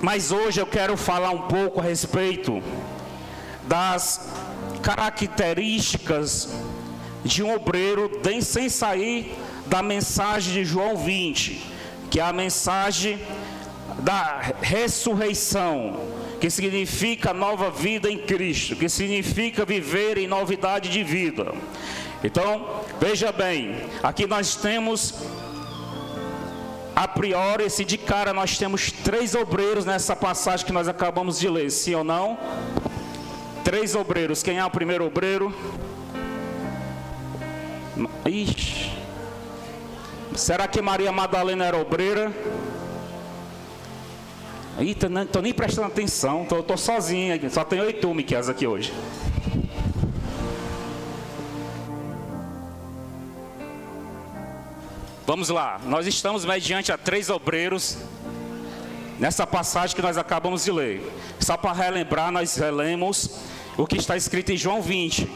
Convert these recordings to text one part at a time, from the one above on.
Mas hoje eu quero falar um pouco a respeito das características de um obreiro, sem sair da mensagem de João 20, que é a mensagem da ressurreição, que significa nova vida em Cristo, que significa viver em novidade de vida. Então, veja bem, aqui nós temos, a priori, de cara, nós temos 3 obreiros nessa passagem que nós acabamos de ler, sim ou não? 3 obreiros. Quem é o primeiro obreiro? Ixi. Será que Maria Madalena era obreira? Eita, não estou nem prestando atenção, estou sozinho aqui, só tem 8 Miqueias aqui hoje. Vamos lá, nós estamos mediante a 3 obreiros nessa passagem que nós acabamos de ler. Só para relembrar, nós relemos o que está escrito em João 20,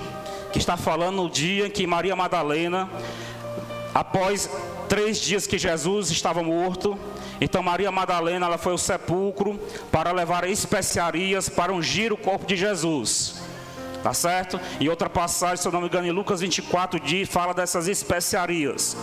que está falando no dia em que Maria Madalena, após 3 dias que Jesus estava morto, então Maria Madalena, ela foi ao sepulcro para levar especiarias para ungir o corpo de Jesus. Tá certo? Em outra passagem, se eu não me engano, em Lucas 24, fala dessas especiarias.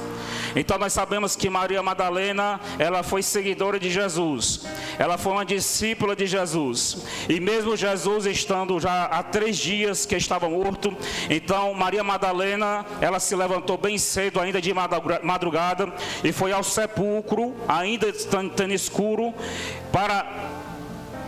Então nós sabemos que Maria Madalena, ela foi seguidora de Jesus. Ela foi uma discípula de Jesus. E mesmo Jesus estando já há 3 dias que estava morto, então Maria Madalena, ela se levantou bem cedo, ainda de madrugada, e foi ao sepulcro, ainda estando escuro, para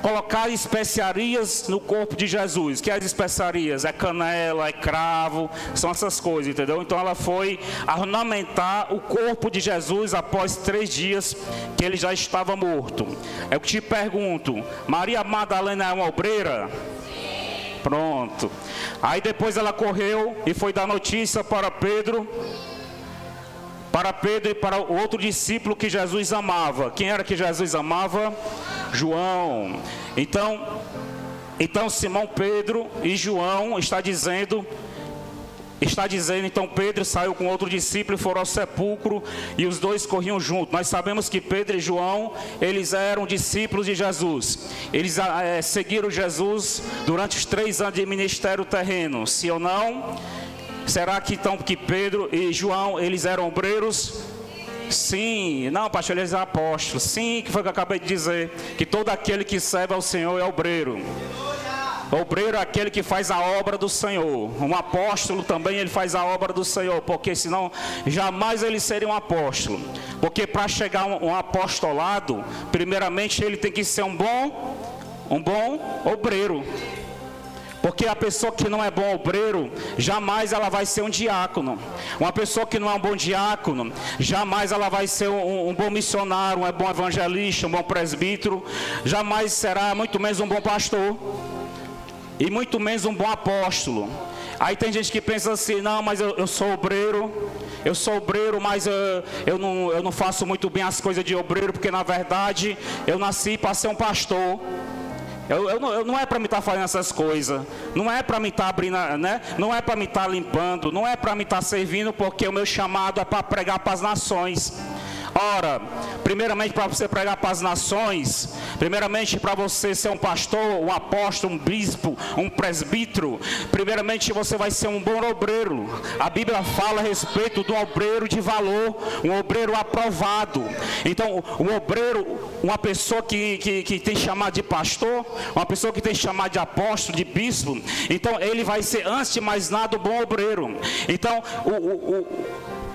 colocar especiarias no corpo de Jesus. Que é as especiarias? É canela, é cravo, são essas coisas, entendeu? Então ela foi ornamentar o corpo de Jesus após 3 dias que ele já estava morto. Eu te pergunto, Maria Madalena é uma obreira? Pronto. Aí depois ela correu e foi dar notícia para Pedro e para o outro discípulo que Jesus amava. Quem era que Jesus amava? João. Então Simão Pedro e João está dizendo, então Pedro saiu com outro discípulo e foram ao sepulcro e os 2 corriam juntos. Nós sabemos que Pedro e João, eles eram discípulos de Jesus. Eles seguiram Jesus durante os 3 anos de ministério terreno, sim ou não? Será que então que Pedro e João, eles eram obreiros? Sim. Não, pastor, eles eram apóstolos. Sim, que foi o que eu acabei de dizer, que todo aquele que serve ao Senhor é obreiro. Obreiro é aquele que faz a obra do Senhor. Um apóstolo também, ele faz a obra do Senhor, porque senão jamais ele seria um apóstolo. Porque para chegar a um apostolado, primeiramente ele tem que ser um bom obreiro. Porque a pessoa que não é bom obreiro, jamais ela vai ser um diácono. Uma pessoa que não é um bom diácono, jamais ela vai ser um bom missionário, um bom evangelista, um bom presbítero. Jamais será, muito menos um bom pastor. E muito menos um bom apóstolo. Aí tem gente que pensa assim, não, mas eu sou obreiro. Eu sou obreiro, mas eu não faço muito bem as coisas de obreiro, porque na verdade eu nasci para ser um pastor. Não é para me estar fazendo essas coisas, não é para me estar abrindo, né? Não é para me estar limpando, não é para me estar servindo, porque o meu chamado é para pregar para as nações. Ora, primeiramente para você pregar para as nações, primeiramente para você ser um pastor, um apóstolo, um bispo, um presbítero, primeiramente você vai ser um bom obreiro. A Bíblia fala a respeito de um obreiro de valor, um obreiro aprovado. Então, um obreiro, uma pessoa que tem chamado de pastor, uma pessoa que tem chamado de apóstolo, de bispo, então ele vai ser, antes de mais nada, um bom obreiro. Então,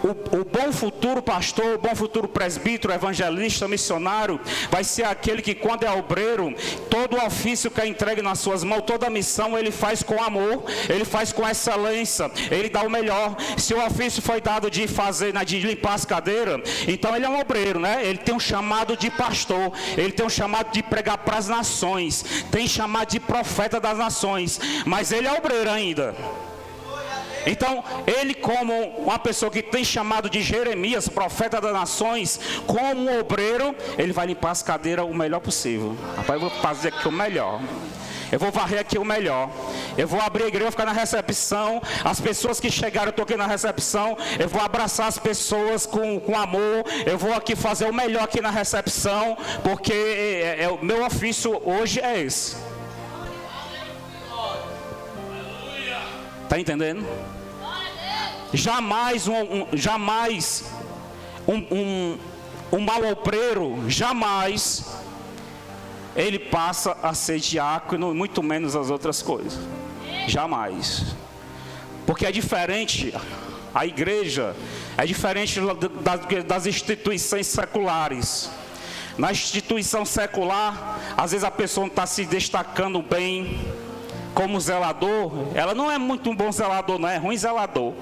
o bom futuro pastor, o bom futuro presbítero, evangelista, missionário, vai ser aquele que, quando é obreiro, todo o ofício que é entregue nas suas mãos, toda a missão, ele faz com amor, ele faz com excelência, ele dá o melhor. Se o ofício foi dado de fazer, de limpar as cadeiras, então ele é um obreiro, né? Ele tem um chamado de pastor, ele tem um chamado de pregar para as nações, tem chamado de profeta das nações, mas ele é obreiro ainda. Então, ele, como uma pessoa que tem chamado de Jeremias, profeta das nações, como um obreiro, ele vai limpar as cadeiras o melhor possível. Rapaz, eu vou fazer aqui o melhor. Eu vou varrer aqui o melhor. Eu vou abrir a igreja, vou ficar na recepção. As pessoas que chegaram, eu estou aqui na recepção. Eu vou abraçar as pessoas com amor. Eu vou aqui fazer o melhor aqui na recepção, porque o meu ofício hoje é esse. Está entendendo? Jamais um malobreiro, jamais ele passa a ser diácono, muito menos as outras coisas. Jamais. Porque é diferente, a igreja é diferente das instituições seculares. Na instituição secular, às vezes a pessoa não está se destacando bem como zelador. Ela não é muito um bom zelador, não é ruim zelador.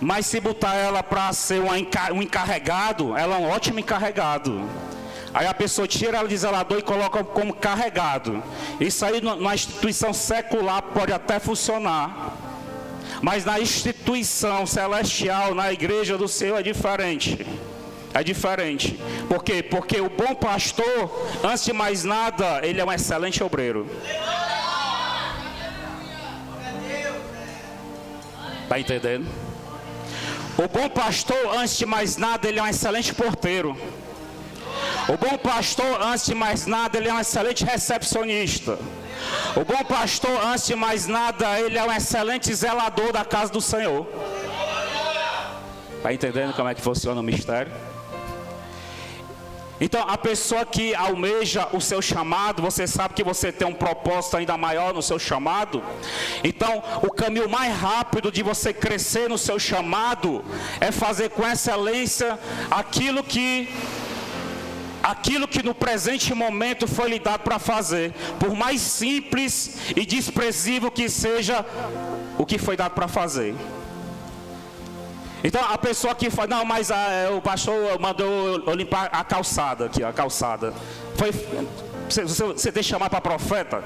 Mas se botar ela para ser um encarregado, ela é um ótimo encarregado. Aí a pessoa tira ela de zelador e coloca como carregado. Isso aí na instituição secular pode até funcionar. Mas na instituição celestial, na igreja do Senhor, é diferente. É diferente. Por quê? Porque o bom pastor, antes de mais nada, ele é um excelente obreiro. Está entendendo? O bom pastor, antes de mais nada, ele é um excelente porteiro. O bom pastor, antes de mais nada, ele é um excelente recepcionista. O bom pastor, antes de mais nada, ele é um excelente zelador da casa do Senhor. Está entendendo como é que funciona o mistério? Então, a pessoa que almeja o seu chamado, você sabe que você tem um propósito ainda maior no seu chamado. Então, o caminho mais rápido de você crescer no seu chamado é fazer com excelência aquilo que no presente momento foi lhe dado para fazer. Por mais simples e desprezível que seja o que foi dado para fazer. Então a pessoa que fala, não, mas o pastor mandou eu limpar a calçada aqui, a calçada. Você deixa chamar para profeta?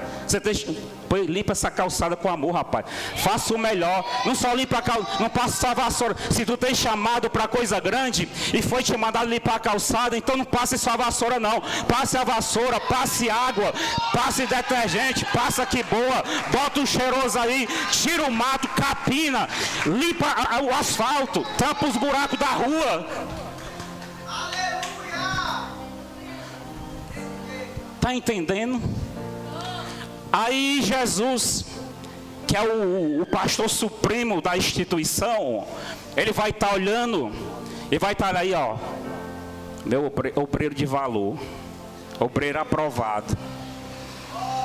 Limpa essa calçada com amor, rapaz. Faça o melhor. Não só limpa a calçada, não passa só a vassoura. Se tu tem chamado para coisa grande e foi te mandado limpar a calçada, então não passe só a vassoura, não. Passe a vassoura, passe água, passe detergente, passa que boa, bota um cheiroso aí, tira o mato, capina, limpa o asfalto, tampa os buracos da rua. Está entendendo? Aí Jesus, que é o pastor supremo da instituição, ele vai estar olhando e vai estar aí, ó, meu obreiro de valor, obreiro aprovado.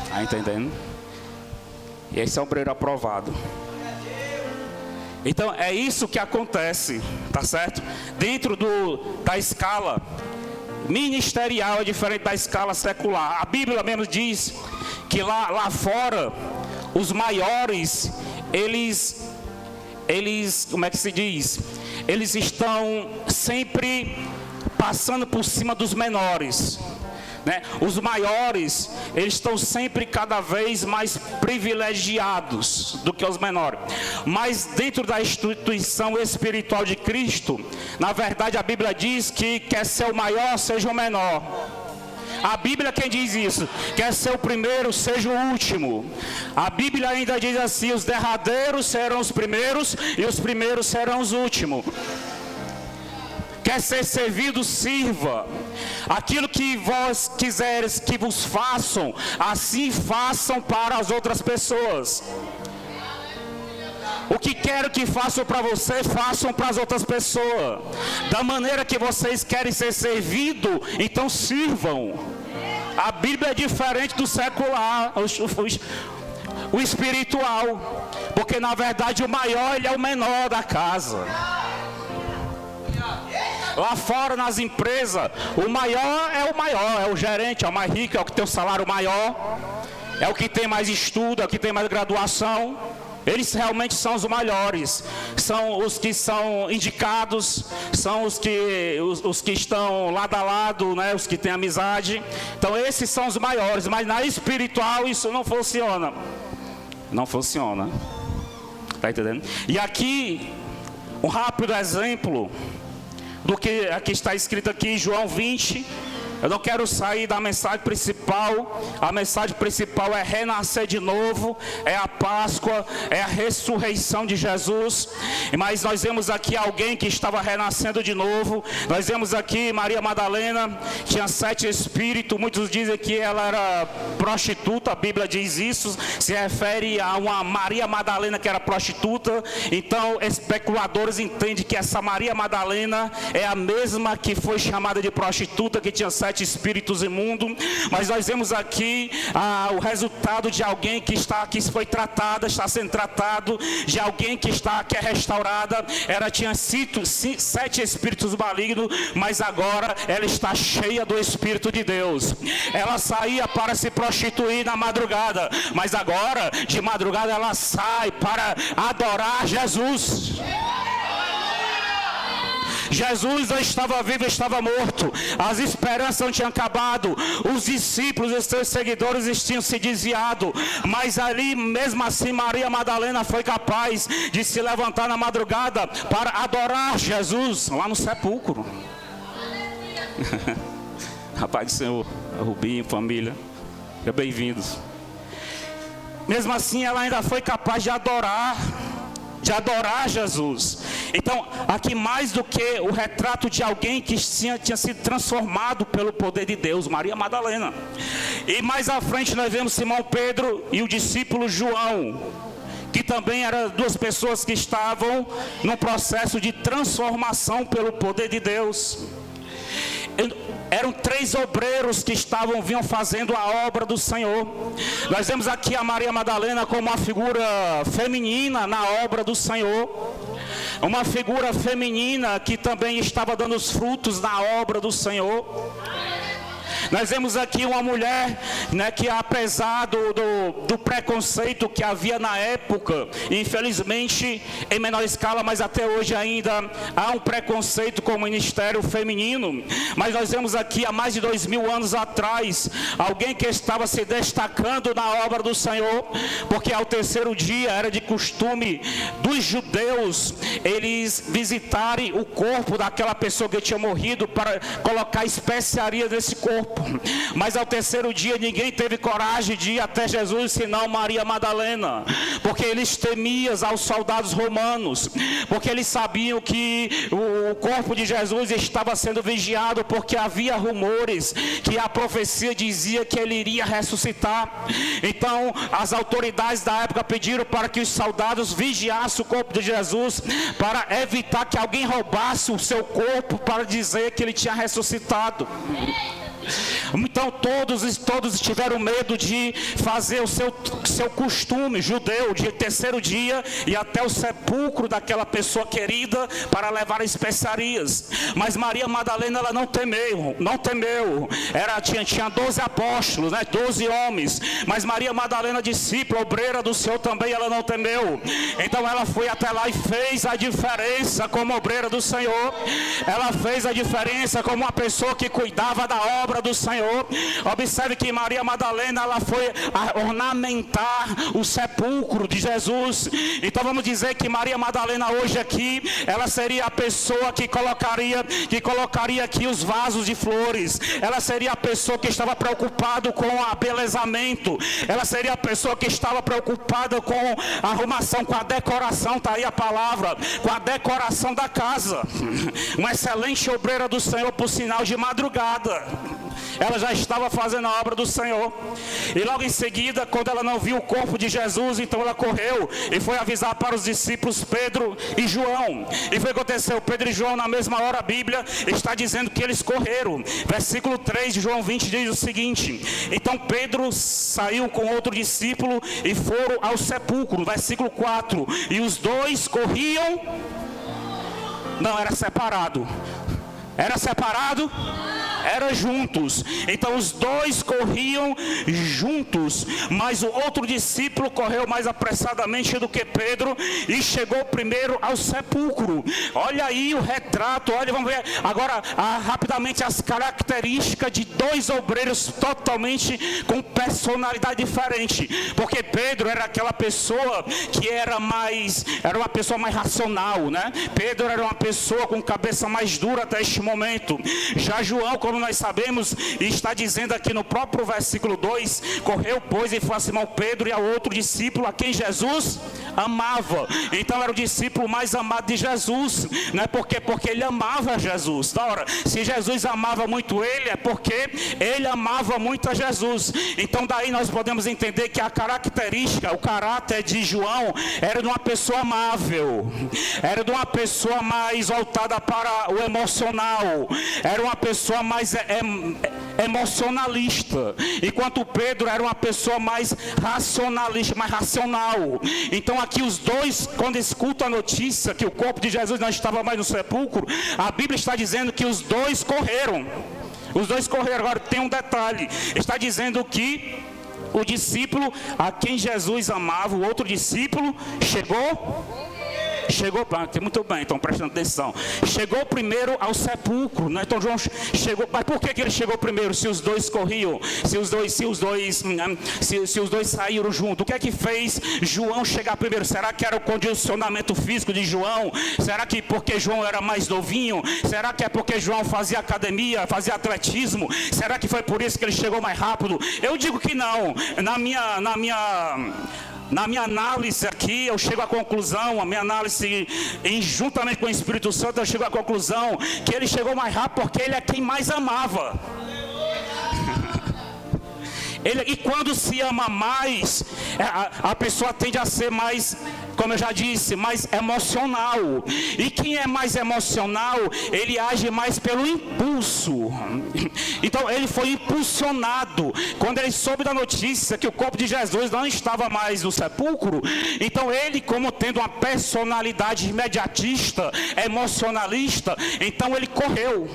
Está entendendo? E esse é o obreiro aprovado. Então é isso que acontece, tá certo? Dentro da escala ministerial é diferente da escala secular. A Bíblia mesmo diz que lá fora, os maiores, eles, como é que se diz? Eles estão sempre passando por cima dos menores, né? Os maiores, eles estão sempre cada vez mais privilegiados do que os menores. Mas dentro da instituição espiritual de Cristo, na verdade a Bíblia diz que quer ser o maior, seja o menor. A Bíblia quem diz isso? Quer ser o primeiro, seja o último. A Bíblia ainda diz assim: os derradeiros serão os primeiros e os primeiros serão os últimos. Quer ser servido, sirva. Aquilo que vós quiseres que vos façam, assim façam para as outras pessoas. O que quero que façam para você, façam para as outras pessoas. Da maneira que vocês querem ser servidos, então sirvam. A Bíblia é diferente do secular, o espiritual. Porque na verdade o maior, ele é o menor da casa. Lá fora nas empresas, o maior, é o gerente, é o mais rico, é o que tem o salário maior, é o que tem mais estudo, é o que tem mais graduação. Eles realmente são os maiores, são os que são indicados, são os que estão lado a lado, né? Os que têm amizade. Então esses são os maiores, mas na espiritual isso não funciona. Não funciona. Está entendendo? E aqui, um rápido exemplo do que aqui está escrito aqui em João 20, Eu não quero sair da mensagem principal. A mensagem principal é renascer de novo, é a Páscoa, é a ressurreição de Jesus. Mas nós vemos aqui alguém que estava renascendo de novo. Nós vemos aqui Maria Madalena, tinha 7 espíritos. Muitos dizem que ela era prostituta, a Bíblia diz isso, se refere a uma Maria Madalena que era prostituta. Então especuladores entendem que essa Maria Madalena é a mesma que foi chamada de prostituta, que tinha 7 espíritos imundos. Mas nós vemos aqui o resultado de alguém que foi tratada, está sendo tratado, de alguém que é restaurada. Ela tinha 7 espíritos malignos, mas agora ela está cheia do Espírito de Deus. Ela saía para se prostituir na madrugada, mas agora de madrugada ela sai para adorar Jesus. Jesus não estava vivo, estava morto. As esperanças não tinham acabado. Os discípulos e seus seguidores tinham se desviado. Mas ali, mesmo assim, Maria Madalena foi capaz de se levantar na madrugada para adorar Jesus lá no sepulcro. Rapaz do Senhor, Rubinho, família, bem-vindos. Mesmo assim, ela ainda foi capaz de adorar Jesus. Então, aqui mais do que o retrato de alguém que tinha sido transformado pelo poder de Deus, Maria Madalena. E mais à frente nós vemos Simão Pedro e o discípulo João, que também eram 2 pessoas que estavam num processo de transformação pelo poder de Deus. Eram 3 obreiros que vinham fazendo a obra do Senhor. Nós vemos aqui a Maria Madalena como uma figura feminina na obra do Senhor. Uma figura feminina que também estava dando os frutos na obra do Senhor. Nós vemos aqui uma mulher, né, que apesar do preconceito que havia na época, infelizmente em menor escala, mas até hoje ainda há um preconceito com o ministério feminino. Mas nós vemos aqui há mais de 2000 anos atrás, alguém que estava se destacando na obra do Senhor, porque ao 3º dia era de costume dos judeus eles visitarem o corpo daquela pessoa que tinha morrido para colocar especiaria nesse corpo. Mas ao 3º dia ninguém teve coragem de ir até Jesus, senão Maria Madalena, porque eles temiam aos soldados romanos, porque eles sabiam que o corpo de Jesus estava sendo vigiado, porque havia rumores que a profecia dizia que ele iria ressuscitar. Então as autoridades da época pediram para que os soldados vigiassem o corpo de Jesus, para evitar que alguém roubasse o seu corpo para dizer que ele tinha ressuscitado. Então todos tiveram medo de fazer o seu costume judeu de 3º dia e até o sepulcro daquela pessoa querida para levar especiarias. Mas Maria Madalena, ela não temeu. Tinha 12 apóstolos, né? 12 homens. Mas Maria Madalena, discípula, obreira do Senhor também, ela não temeu. Então ela foi até lá e fez a diferença como obreira do Senhor. Ela fez a diferença como uma pessoa que cuidava da obra do Senhor. Observe que Maria Madalena, ela foi a ornamentar o sepulcro de Jesus. Então vamos dizer que Maria Madalena hoje aqui, ela seria a pessoa que colocaria aqui os vasos de flores. Ela seria a pessoa que estava preocupada com o abelezamento. Ela seria a pessoa que estava preocupada com a arrumação, com a decoração, está aí a palavra, com a decoração da casa. Uma excelente obreira do Senhor, por sinal, de madrugada ela já estava fazendo a obra do Senhor. E logo em seguida, quando ela não viu o corpo de Jesus, então ela correu e foi avisar para os discípulos Pedro e João. E foi o que aconteceu. Pedro e João, na mesma hora, a Bíblia está dizendo que eles correram. Versículo 3 de João 20 diz o seguinte: então Pedro saiu com outro discípulo e foram ao sepulcro. Versículo 4: e os 2 corriam. Não, era separado. Era juntos. Então os 2 corriam juntos, mas o outro discípulo correu mais apressadamente do que Pedro e chegou primeiro ao sepulcro. Olha aí o retrato. Olha, vamos ver agora rapidamente as características de 2 obreiros totalmente com personalidade diferente. Porque Pedro era aquela pessoa que era uma pessoa mais racional, né? Pedro era uma pessoa com cabeça mais dura até este momento. Já João, como nós sabemos, e está dizendo aqui no próprio versículo 2, correu, pois, e foi a Simão Pedro e a outro discípulo a quem Jesus amava. Então era o discípulo mais amado de Jesus, não é porque ele amava Jesus. Ora, se Jesus amava muito ele, é porque ele amava muito a Jesus. Então daí nós podemos entender que a característica, o caráter de João era de uma pessoa amável, era de uma pessoa mais voltada para o emocional, era uma pessoa mais emocionalista, enquanto Pedro era uma pessoa mais racionalista, mais racional. Então aqui os dois, quando escutam a notícia que o corpo de Jesus não estava mais no sepulcro, a Bíblia está dizendo que os dois correram. Os dois correram. Agora tem um detalhe, está dizendo que o discípulo a quem Jesus amava, o outro discípulo, chegou, muito bem, então prestando atenção, chegou primeiro ao sepulcro, né? Então João chegou, mas por que ele chegou primeiro? Se os dois corriam, se os dois saíram juntos, o que é que fez João chegar primeiro? Será que era o condicionamento físico de João? Será que porque João era mais novinho? Será que é porque João fazia academia, fazia atletismo? Será que foi por isso que ele chegou mais rápido? Eu digo que não. Na minha análise aqui, eu chego à conclusão, a minha análise, juntamente com o Espírito Santo, eu chego à conclusão que ele chegou mais rápido porque ele é quem mais amava. E quando se ama mais, a pessoa tende a ser mais, como eu já disse, mais emocional. E quem é mais emocional, ele age mais pelo impulso. Então ele foi impulsionado. Quando ele soube da notícia que o corpo de Jesus não estava mais no sepulcro, então ele, como tendo uma personalidade imediatista, emocionalista, então ele correu.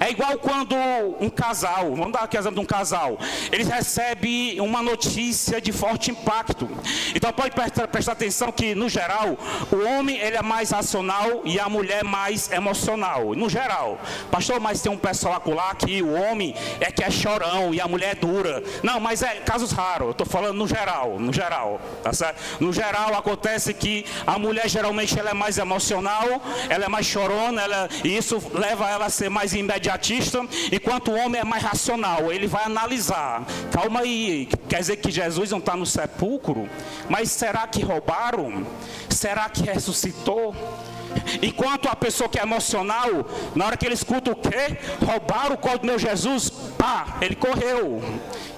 É igual quando um casal, vamos dar aqui exemplo de um casal, eles recebem uma notícia de forte impacto. Então pode prestar atenção que, no geral, o homem ele é mais racional e a mulher mais emocional. No geral, pastor, mas tem um pessoal acolá que o homem que é chorão e a mulher é dura. Não, mas é casos raros, eu estou falando no geral, tá certo? No geral acontece que a mulher geralmente ela é mais emocional, ela é mais chorona, e isso leva ela a ser mais imediatista, enquanto o homem é mais racional, ele vai analisar. Calma aí, quer dizer que Jesus não está no sepulcro? Mas será que roubaram? Será que ressuscitou? Enquanto a pessoa que é emocional, na hora que ele escuta o quê? Roubaram o corpo do meu Jesus, pá, ele correu.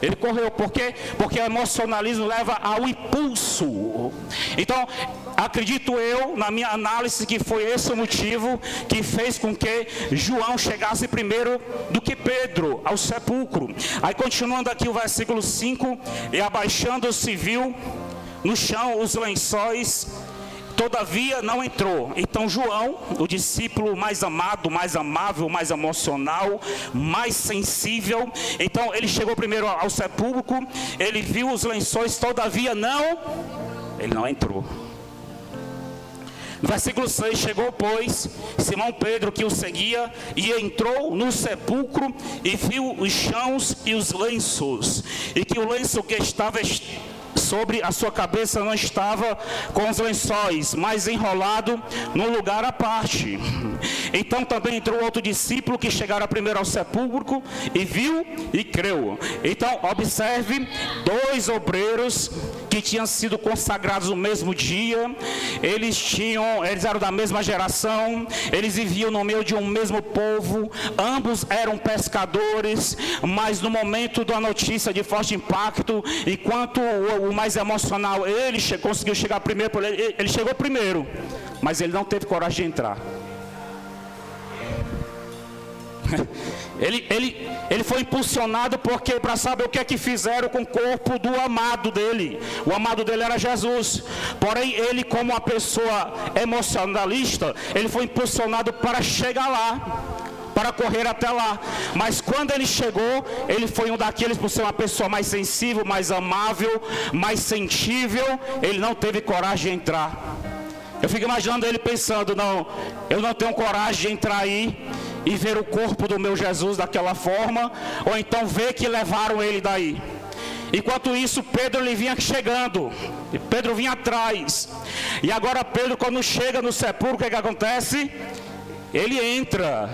Ele correu, por quê? Porque o emocionalismo leva ao impulso. Então, acredito eu, na minha análise, que foi esse o motivo que fez com que João chegasse primeiro do que Pedro ao sepulcro. Aí continuando aqui o versículo 5, e abaixando-se viu no chão os lençóis, todavia não entrou. Então João, o discípulo mais amado, mais amável, mais emocional, mais sensível, então ele chegou primeiro ao sepulcro, ele viu os lençóis, todavia ele não entrou. No versículo 6, chegou, pois, Simão Pedro, que o seguia, e entrou no sepulcro, e viu os chãos e os lenços, e que o lenço que estava sobre a sua cabeça não estava com os lençóis, mas enrolado num lugar à parte. Então também entrou outro discípulo que chegara primeiro ao sepulcro e viu e creu. Então observe, dois obreiros que tinham sido consagrados no mesmo dia, eles eram da mesma geração, eles viviam no meio de um mesmo povo, ambos eram pescadores, mas no momento da notícia de forte impacto, enquanto o mais emocional, ele conseguiu chegar primeiro, ele chegou primeiro, mas ele não teve coragem de entrar. Ele foi impulsionado porque para saber o que é que fizeram com o corpo do amado dele. O amado dele era Jesus. Porém, ele, como uma pessoa emocionalista, ele foi impulsionado para chegar lá, para correr até lá. Mas quando ele chegou, ele foi um daqueles, por ser uma pessoa mais sensível, mais amável, mais sensível, ele não teve coragem de entrar. Eu fico imaginando ele pensando, não, eu não tenho coragem de entrar aí e ver o corpo do meu Jesus daquela forma, ou então ver que levaram ele daí. Enquanto isso, Pedro ele vinha chegando, e Pedro vinha atrás, e agora Pedro, quando chega no sepulcro, o que acontece? Ele entra.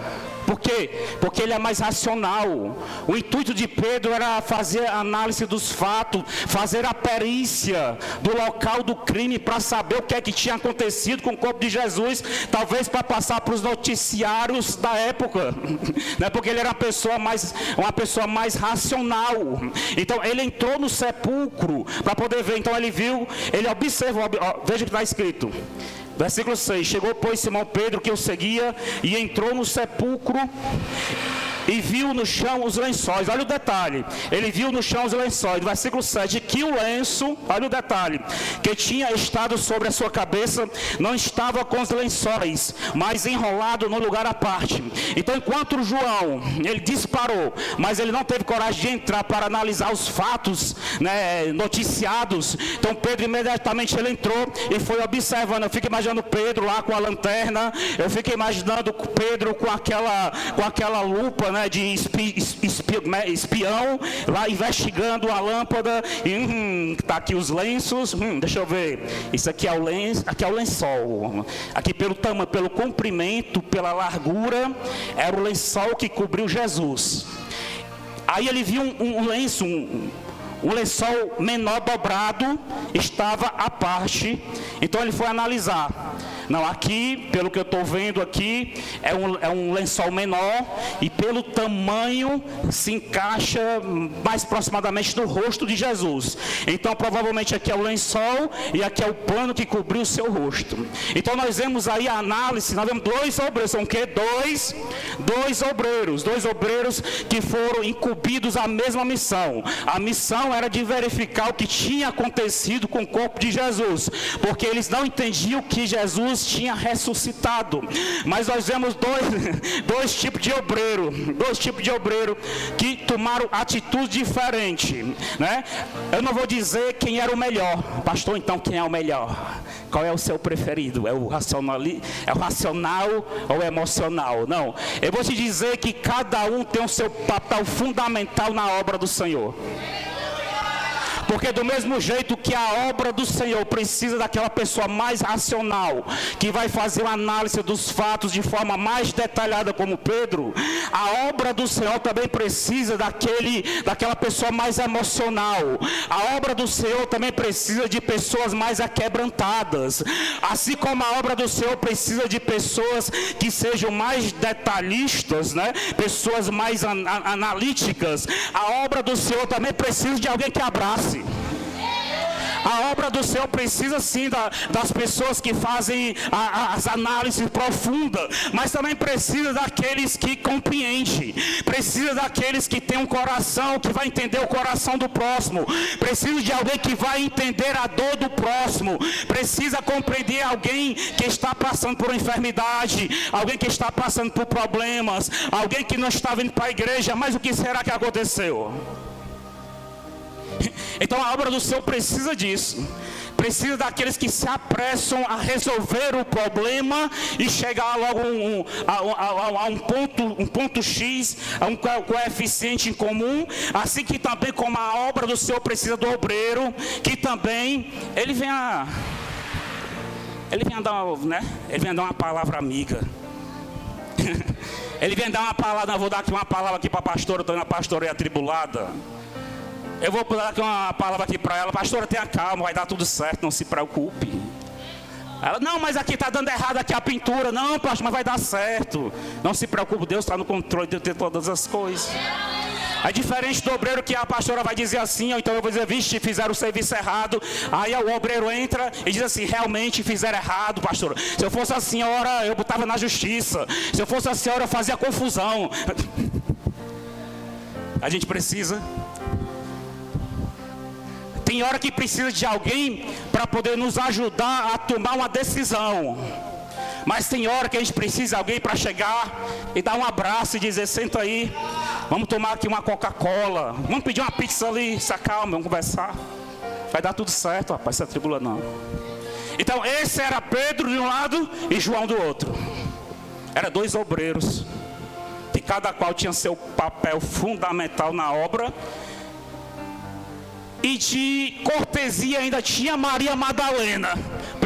Por quê? Porque ele é mais racional. O intuito de Pedro era fazer a análise dos fatos, fazer a perícia do local do crime para saber o que é que tinha acontecido com o corpo de Jesus, talvez para passar para os noticiários da época, né? Porque ele era uma pessoa mais racional. Então ele entrou no sepulcro para poder ver. Então ele viu, ele observou, veja o que está escrito. Versículo 6, chegou pois Simão Pedro que o seguia e entrou no sepulcro e viu no chão os lençóis. Olha o detalhe, ele viu no chão os lençóis. Versículo 7, que o lenço, olha o detalhe, que tinha estado sobre a sua cabeça, não estava com os lençóis, mas enrolado no lugar à parte. Então enquanto João, ele disparou, mas ele não teve coragem de entrar para analisar os fatos, né, noticiados. Então Pedro imediatamente ele entrou e foi observando. Eu fico imaginando Pedro lá com a lanterna, eu fico imaginando Pedro com aquela lupa, né, de espião, lá investigando a lâmpada, e tá aqui os lenços, deixa eu ver, isso aqui é o lençol, aqui pelo tamanho, pelo comprimento, pela largura, era o lençol que cobriu Jesus. Aí ele viu um lenço, um lençol menor dobrado, estava à parte. Então ele foi analisar. Não, aqui, pelo que eu estou vendo aqui, é um lençol menor e pelo tamanho se encaixa mais aproximadamente no rosto de Jesus. Então provavelmente aqui é o lençol e aqui é o pano que cobriu o seu rosto. Então nós vemos aí a análise, nós vemos dois obreiros, são o quê? Dois obreiros que foram incumbidos à mesma missão. A missão era de verificar o que tinha acontecido com o corpo de Jesus, porque eles não entendiam que Jesus tinha ressuscitado. Mas nós vemos dois tipos de obreiro que tomaram atitude diferente, né? Eu não vou dizer quem era o melhor. Pastor, então quem é o melhor? Qual é o seu preferido? É o racional ou o emocional? Não, eu vou te dizer que cada um tem o seu papel fundamental na obra do Senhor. Porque do mesmo jeito que a obra do Senhor precisa daquela pessoa mais racional, que vai fazer uma análise dos fatos de forma mais detalhada como Pedro, a obra do Senhor também precisa daquela pessoa mais emocional. A obra do Senhor também precisa de pessoas mais aquebrantadas. Assim como a obra do Senhor precisa de pessoas que sejam mais detalhistas, né? Pessoas mais analíticas. A obra do Senhor também precisa de alguém que abrace. A obra do Senhor precisa sim das pessoas que fazem as análises profundas, mas também precisa daqueles que compreendem, precisa daqueles que têm um coração, que vai entender o coração do próximo, precisa de alguém que vai entender a dor do próximo, precisa compreender alguém que está passando por uma enfermidade, alguém que está passando por problemas, alguém que não está vindo para a igreja, mas o que será que aconteceu? Então a obra do Senhor precisa disso. Precisa daqueles que se apressam a resolver o problema e chegar logo a um ponto X, a um coeficiente em comum. Assim que também como a obra do Senhor precisa do obreiro, que também ele vem dar uma palavra amiga. Ele vem dar uma palavra, vou dar aqui uma palavra aqui para a pastora, estou uma pastora atribulada. Eu vou dar aqui uma palavra aqui para ela. Pastora, tenha calma, vai dar tudo certo, não se preocupe. Ela, não, mas aqui está dando errado aqui a pintura. Não, pastor, mas vai dar certo. Não se preocupe, Deus está no controle de todas as coisas. É diferente do obreiro que a pastora vai dizer assim, ou então eu vou dizer, vixe, fizeram o serviço errado. Aí o obreiro entra e diz assim, realmente fizeram errado, pastora. Se eu fosse a senhora, eu botava na justiça. Se eu fosse a senhora, eu fazia confusão. A gente precisa... Tem hora que precisa de alguém para poder nos ajudar a tomar uma decisão. Mas tem hora que a gente precisa de alguém para chegar e dar um abraço e dizer, senta aí, vamos tomar aqui uma Coca-Cola, vamos pedir uma pizza ali, se acalma, vamos conversar. Vai dar tudo certo, rapaz, se atribula não. Então esse era Pedro de um lado e João do outro. Eram dois obreiros, que cada qual tinha seu papel fundamental na obra. E de cortesia ainda tinha Maria Madalena,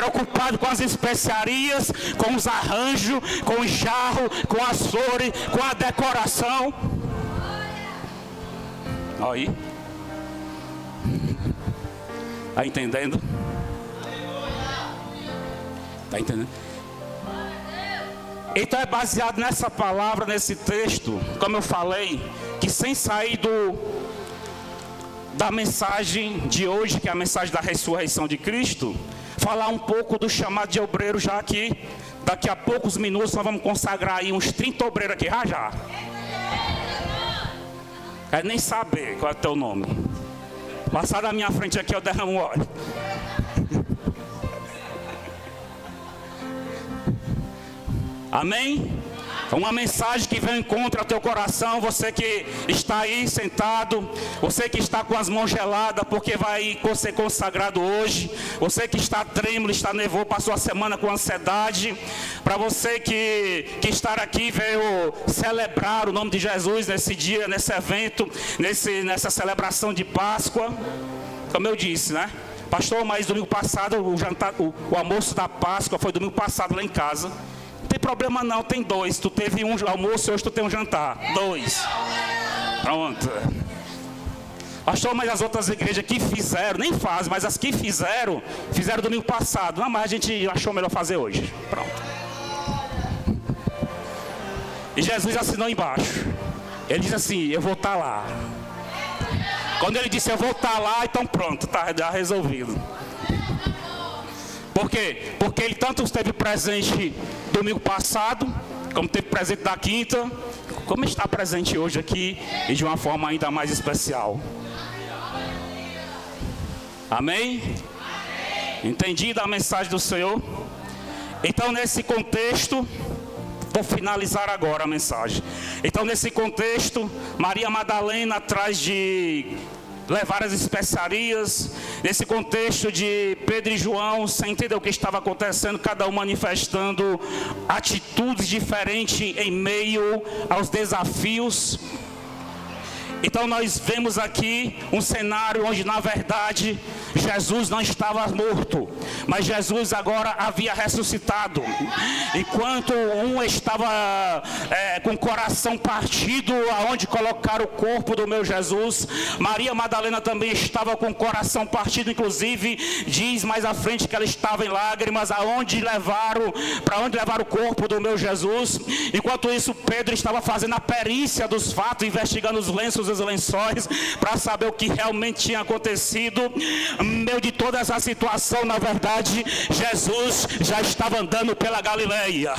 preocupado com as especiarias, com os arranjos, com o jarro, com as flores, com a decoração. Aí. Está entendendo? Está entendendo? Então é baseado nessa palavra, nesse texto, como eu falei, que sem sair da mensagem de hoje, que é a mensagem da ressurreição de Cristo, falar um pouco do chamado de obreiro, já que daqui a poucos minutos nós vamos consagrar aí uns 30 obreiros aqui, já. É nem saber qual é o teu nome. Passar na minha frente aqui, eu derramo óleo. Amém? Uma mensagem que vem contra o teu coração. Você que está aí sentado, você que está com as mãos geladas porque vai ser consagrado hoje, você que está trêmulo, está nervoso, passou a semana com ansiedade, para você que está aqui, veio celebrar o nome de Jesus nesse dia, nesse evento, nessa celebração de Páscoa. Como eu disse, né? Pastor, mas domingo passado o almoço da Páscoa foi domingo passado lá em casa. Não tem problema não, tem 2. Tu teve um almoço e hoje tu tem um jantar. 2. Pronto. Pastor, mas as outras igrejas que fizeram, nem fazem, mas as que fizeram domingo passado. Não, mas a gente achou melhor fazer hoje. Pronto. E Jesus assinou embaixo. Ele diz assim, eu vou estar lá. Quando ele disse eu vou estar lá, então pronto, está já resolvido. Por quê? Porque ele tanto esteve presente domingo passado, como esteve presente da quinta, como está presente hoje aqui e de uma forma ainda mais especial. Amém? Entendida a mensagem do Senhor? Então nesse contexto, vou finalizar agora a mensagem. Então nesse contexto, Maria Madalena atrás de levar as especiarias, nesse contexto de Pedro e João, sem entender o que estava acontecendo, cada um manifestando atitudes diferentes em meio aos desafios. Então nós vemos aqui um cenário onde na verdade Jesus não estava morto, mas Jesus agora havia ressuscitado. Enquanto um estava com o coração partido aonde colocar o corpo do meu Jesus, Maria Madalena também estava com o coração partido, inclusive diz mais à frente que ela estava em lágrimas, para onde levaram o corpo do meu Jesus. Enquanto isso, Pedro estava fazendo a perícia dos fatos, investigando os lenços, os lençóis, para saber o que realmente tinha acontecido. No meio de toda essa situação, na verdade, Jesus já estava andando pela Galileia.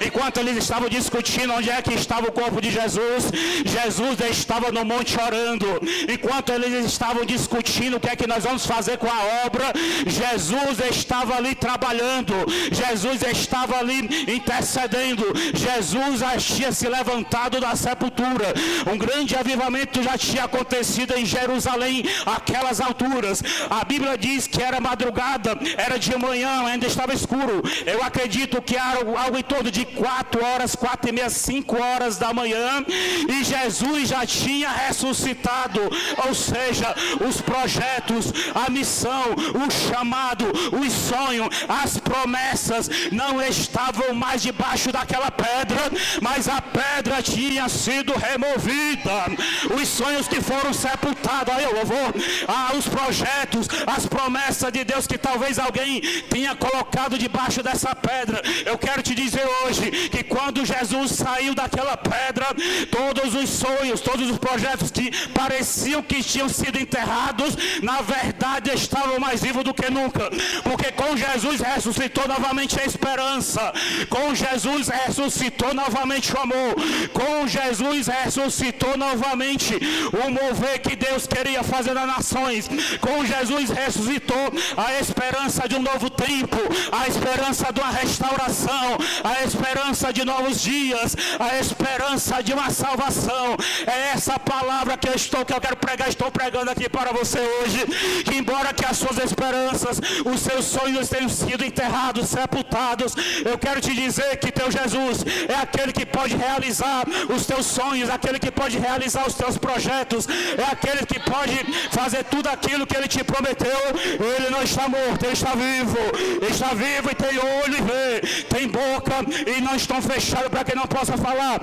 Enquanto eles estavam discutindo onde é que estava o corpo de Jesus, Jesus estava no monte orando. Enquanto eles estavam discutindo o que é que nós vamos fazer com a obra, Jesus estava ali trabalhando, Jesus estava ali intercedendo, Jesus já tinha se levantado da sepultura. Um grande avivamento já tinha acontecido em Jerusalém, aquelas alturas. A Bíblia diz que era madrugada, era de manhã, ainda estava escuro. Eu acredito que era algo em torno de 4 horas, 4h30, 5 horas da manhã, e Jesus já tinha ressuscitado. Ou seja, os projetos, a missão, o chamado, os sonhos, as promessas não estavam mais debaixo daquela pedra, mas a pedra tinha sido removida. Os sonhos que foram sepultados, aí eu vou, os projetos, as promessas de Deus que talvez alguém tenha colocado debaixo dessa pedra. Eu quero te dizer hoje que quando Jesus saiu daquela pedra, todos os sonhos, todos os projetos que pareciam que tinham sido enterrados, na verdade estavam mais vivos do que nunca, porque com Jesus ressuscitou novamente a esperança, com Jesus ressuscitou novamente o amor, com Jesus ressuscitou novamente o mover que Deus queria fazer nas nações, com Jesus ressuscitou a esperança de um novo tempo, a esperança de uma restauração, a esperança de novos dias, a esperança de uma salvação. É essa palavra que eu quero pregar, estou pregando aqui para você hoje, que embora que as suas esperanças, os seus sonhos tenham sido enterrados, sepultados, eu quero te dizer que teu Jesus é aquele que pode realizar os teus sonhos, aquele que pode realizar os teus seus projetos, é aquele que pode fazer tudo aquilo que Ele te prometeu. Ele não está morto, Ele está vivo. Ele está vivo e tem olho e vê, tem boca e não estão fechados para que não possa falar,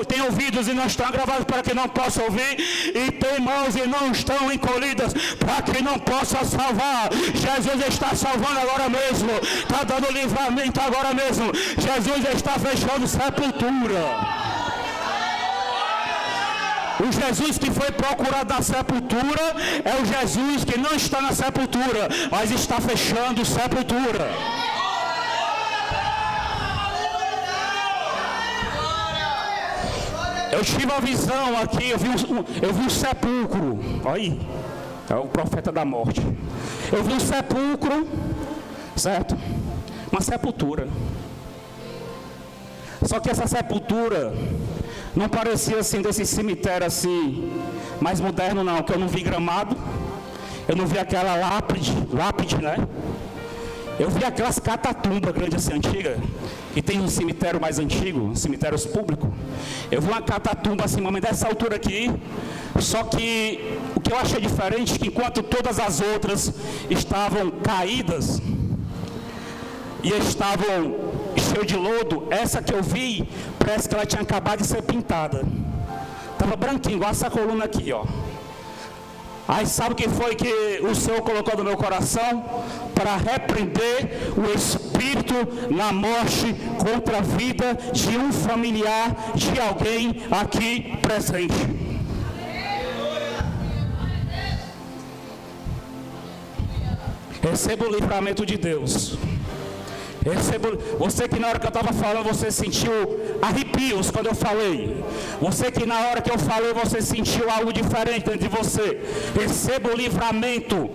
tem ouvidos e não estão agravados para que não possa ouvir, e tem mãos e não estão encolhidas para que não possa salvar. Jesus está salvando agora mesmo, está dando livramento agora mesmo. Jesus está fechando sepultura. O Jesus que foi procurado na sepultura é o Jesus que não está na sepultura, mas está fechando sepultura. Eu tive uma visão aqui, eu vi um sepulcro. Olha aí, é o profeta da morte. Eu vi um sepulcro, certo? Uma sepultura. Só que essa sepultura não parecia assim desse cemitério assim, mais moderno não, que eu não vi gramado, eu não vi aquela lápide, né? Eu vi aquelas catatumbas grandes assim, antigas, que tem um cemitério mais antigo, cemitérios públicos. Eu vi uma catatumba assim, mas dessa altura aqui, só que o que eu achei diferente, que enquanto todas as outras estavam caídas, e estavam cheias de lodo, essa que eu vi, parece que ela tinha acabado de ser pintada. Estava branquinho, igual essa coluna aqui, ó. Aí sabe o que foi que o Senhor colocou no meu coração? Para repreender o espírito na morte contra a vida de um familiar, de alguém aqui presente. Receba o livramento de Deus. Você que na hora que eu estava falando, você sentiu arrepios quando eu falei. Você que na hora que eu falei, você sentiu algo diferente dentro de você. Receba o livramento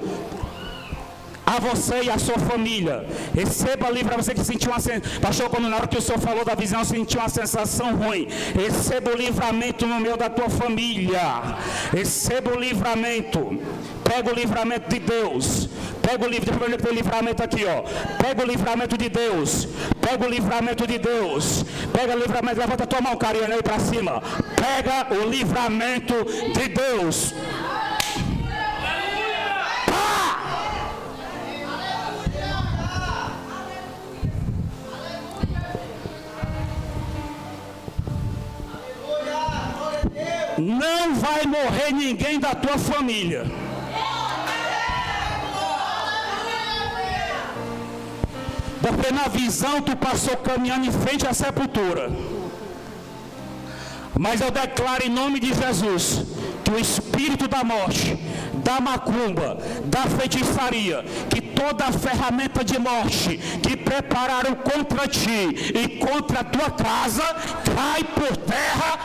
a você e a sua família. Receba o livramento. Você que sentiu uma sensação, pastor, quando na hora que o Senhor falou da visão, sentiu uma sensação ruim. Receba o livramento no meio da tua família. Receba o livramento. Pega o livramento de Deus. Pega o livramento aqui, ó. Pega o livramento de Deus. Pega o livramento de Deus. Pega o livramento. Levanta a tua mão, Cariana, aí para cima. Pega o livramento de Deus. Não vai morrer ninguém da tua família. Porque na visão tu passou caminhando em frente à sepultura. Mas eu declaro em nome de Jesus que o espírito da morte, da macumba, da feitiçaria, que toda a ferramenta de morte que prepararam contra ti e contra a tua casa, cai por terra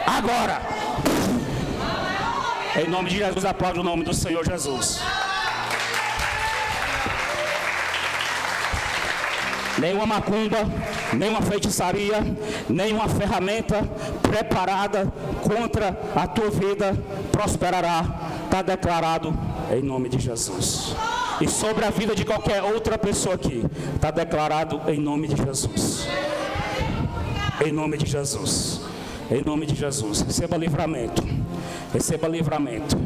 agora. Em nome de Jesus, aplaude o nome do Senhor Jesus. Nenhuma macumba, nenhuma feitiçaria, nenhuma ferramenta preparada contra a tua vida prosperará. Está declarado em nome de Jesus. E sobre a vida de qualquer outra pessoa aqui, está declarado em nome de Jesus. Em nome de Jesus. Em nome de Jesus. Receba livramento. Receba livramento.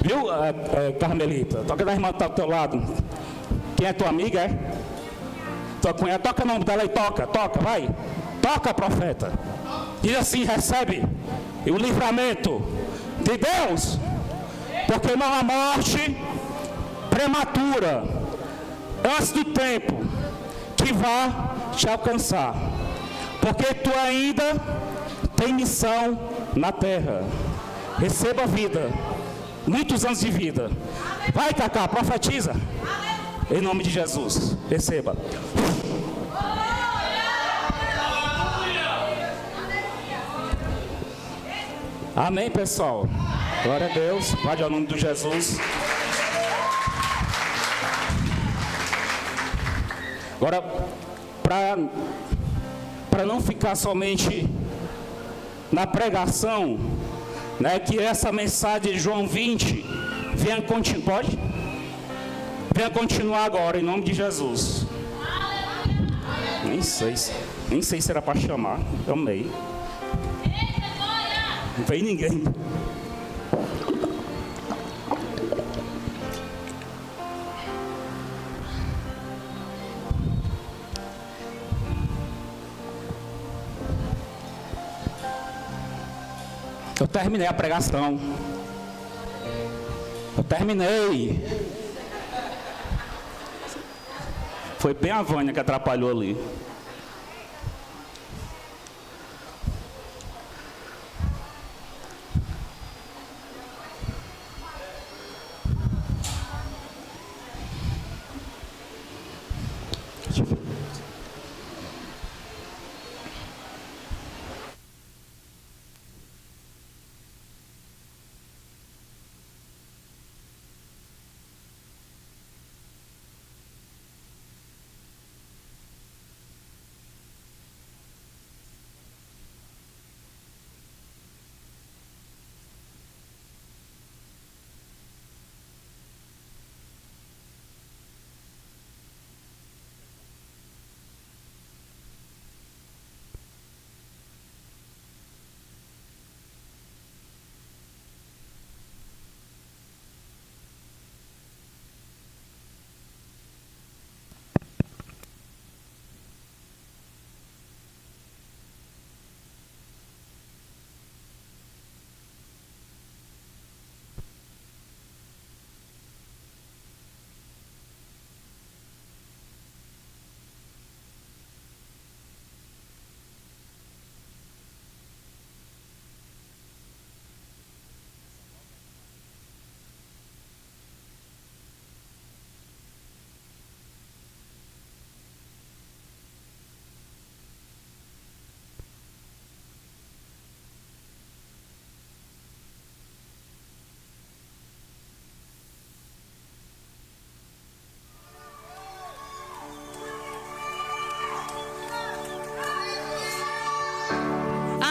Viu, Carmelita? Toca da irmã que está ao teu lado. Quem é tua amiga, é? Tua cunhada, toca o nome dela e toca, vai. Toca, profeta. Diz assim, recebe o livramento de Deus. Porque não há morte prematura, antes do tempo, que vá te alcançar. Porque tu ainda tem missão na terra. Receba vida. Muitos anos de vida. Vai, Cacá, profetiza. Em nome de Jesus. Receba. Amém, pessoal. Glória a Deus. Pode ao nome de Jesus. Agora, para não ficar somente na pregação, né, que essa mensagem de João 20 venha continuar agora, em nome de Jesus. Nem sei se era para chamar. Eu amei. Não veio ninguém. Eu terminei a pregação. Eu terminei. Foi bem a Vânia que atrapalhou ali.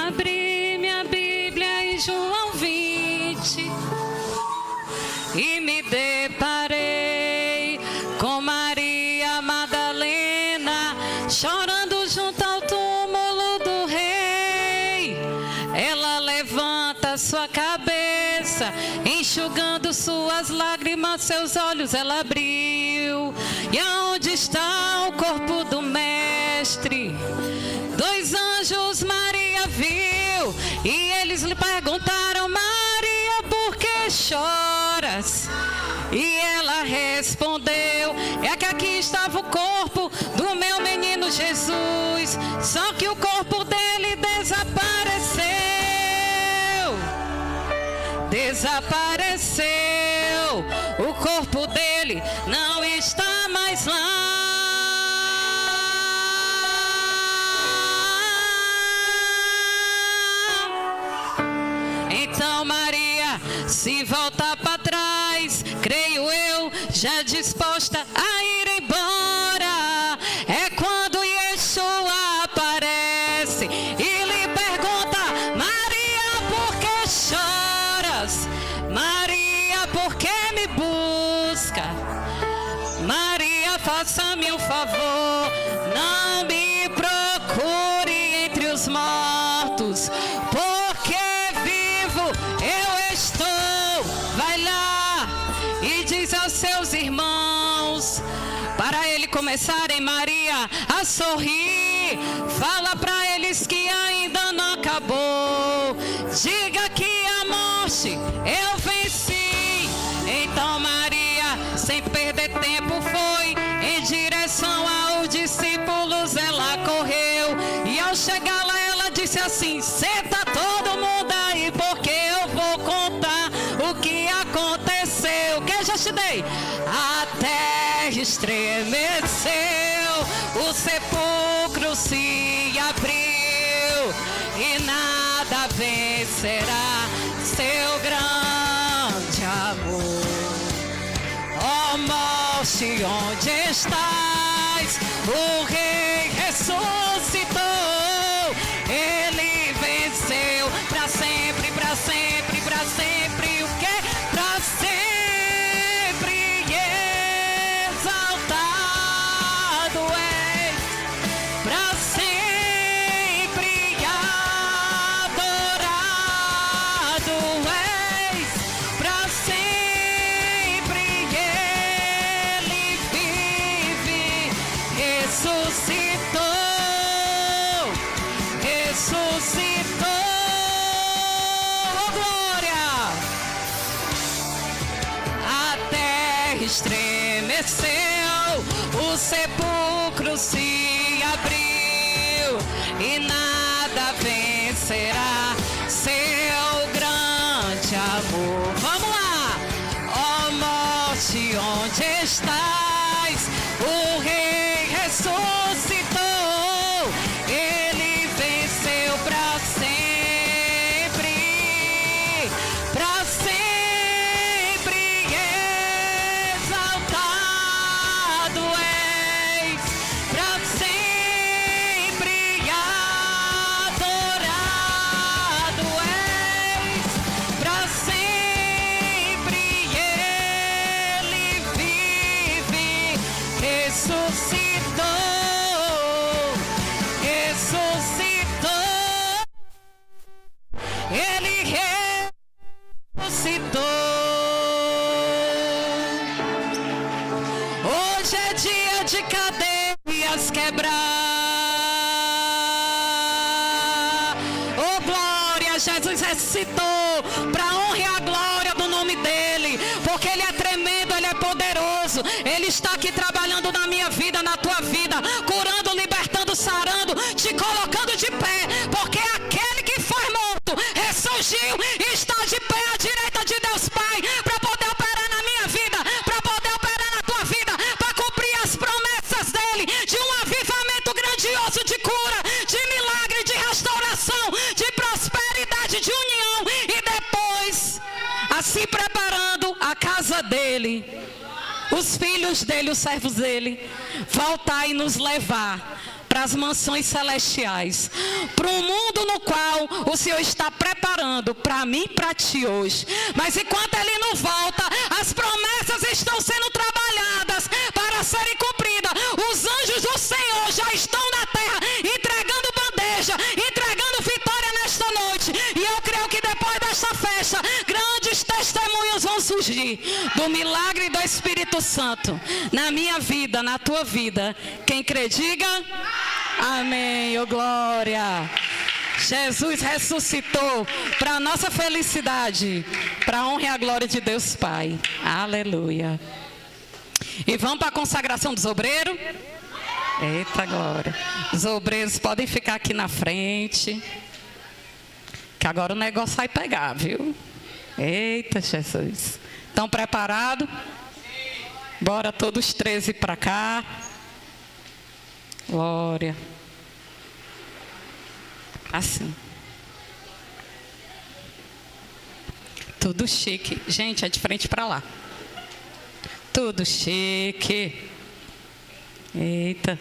Abri minha Bíblia em João 20 e me deparei com Maria Madalena chorando junto ao túmulo do rei. Ela levanta sua cabeça, enxugando suas lágrimas, seus olhos ela abriu. E aonde está o corpo do mestre? Dois anjos Maria viu e eles lhe perguntaram: Maria, por que choras? E ela respondeu: é que aqui estava o corpo do meu menino Jesus, só que o corpo dele desapareceu. O corpo dele não está mais lá. Então Maria se volta para trás, creio eu, já disposta a ir embora. É quando Yeshua aparece e lhe pergunta: Maria, por que choras? Maria, por que me busca? Maria, faça-me um favor, não me procure entre os mortos, porque eu estou. Vai lá e diz aos seus irmãos para ele começarem, Maria, a sorrir. Fala para eles que ainda não acabou. Diga que a morte eu venci. Então Maria, sem perder tempo, foi em direção aos discípulos. Ela correu e ao chegar lá ela disse assim: senta todo mundo aí, porque eu vou contar o que aconteceu. Que já te dei. A terra estremeceu, o sepulcro se abriu e nada vencerá seu grande amor. Ó morte, onde estás? O rei ressuscitou. Ele venceu para sempre, para sempre, para sempre. O que? Para sempre exaltado és, para sempre adorado és, para sempre ele vive, ressuscitou. estremeceu, o sepulcro se abriu e nada vencerá seu grande amor. Vamos lá! Ó morte, onde estás? O Rei ressuscitou, ele venceu para sempre, para sempre exaltado és, para sempre adorado és, para sempre ele vive, ressuscitou, ele ressuscitou. Hoje é dia de cadeias quebrar. Oh glória, Jesus ressuscitou para a honra e a glória do nome dele, porque ele é tremendo, ele é poderoso. Ele está aqui trabalhando na minha vida, na tua vida, curando, libertando, sarando, te colocando de pé, porque aquele que foi morto ressurgiu e está de pé à direita de Deus Pai, para poder operar na minha vida, para poder operar na tua vida, para cumprir as promessas dele, de um avivamento grandioso de cura, de milagre, de restauração, de prosperidade, de união, e depois, assim preparando a casa dele, os filhos dele, os servos dele, voltar e nos levar para as mansões celestiais, para um mundo no qual o Senhor está preparando para mim e para ti hoje. Mas enquanto ele não volta, as promessas estão sendo trabalhadas para serem cumpridas. Os anjos do Senhor já estão na terra entregando bandeja, entregando vitória nesta noite. E eu creio que depois desta festa, grandes testemunhos vão surgir do milagre do Espírito Santo na minha vida, na tua vida. Quem crê, diga amém, oh glória. Jesus ressuscitou para a nossa felicidade, para a honra e a glória de Deus Pai. Aleluia. E vamos para a consagração dos obreiros? Eita glória. Os obreiros podem ficar aqui na frente, que agora o negócio vai pegar, viu? Eita Jesus. Estão preparados? Bora todos 13 para cá. Glória. Assim. Tudo chique. Gente, é de frente para lá. Tudo chique. Eita.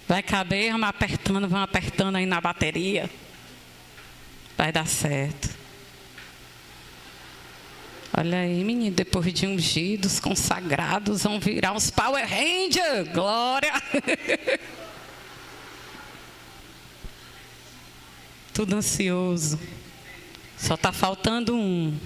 Vai caber, vamos apertando aí na bateria. Vai dar certo. Olha aí, menino, depois de ungidos, consagrados, vão virar uns Power Rangers. Glória! Tudo ansioso. Só está faltando um.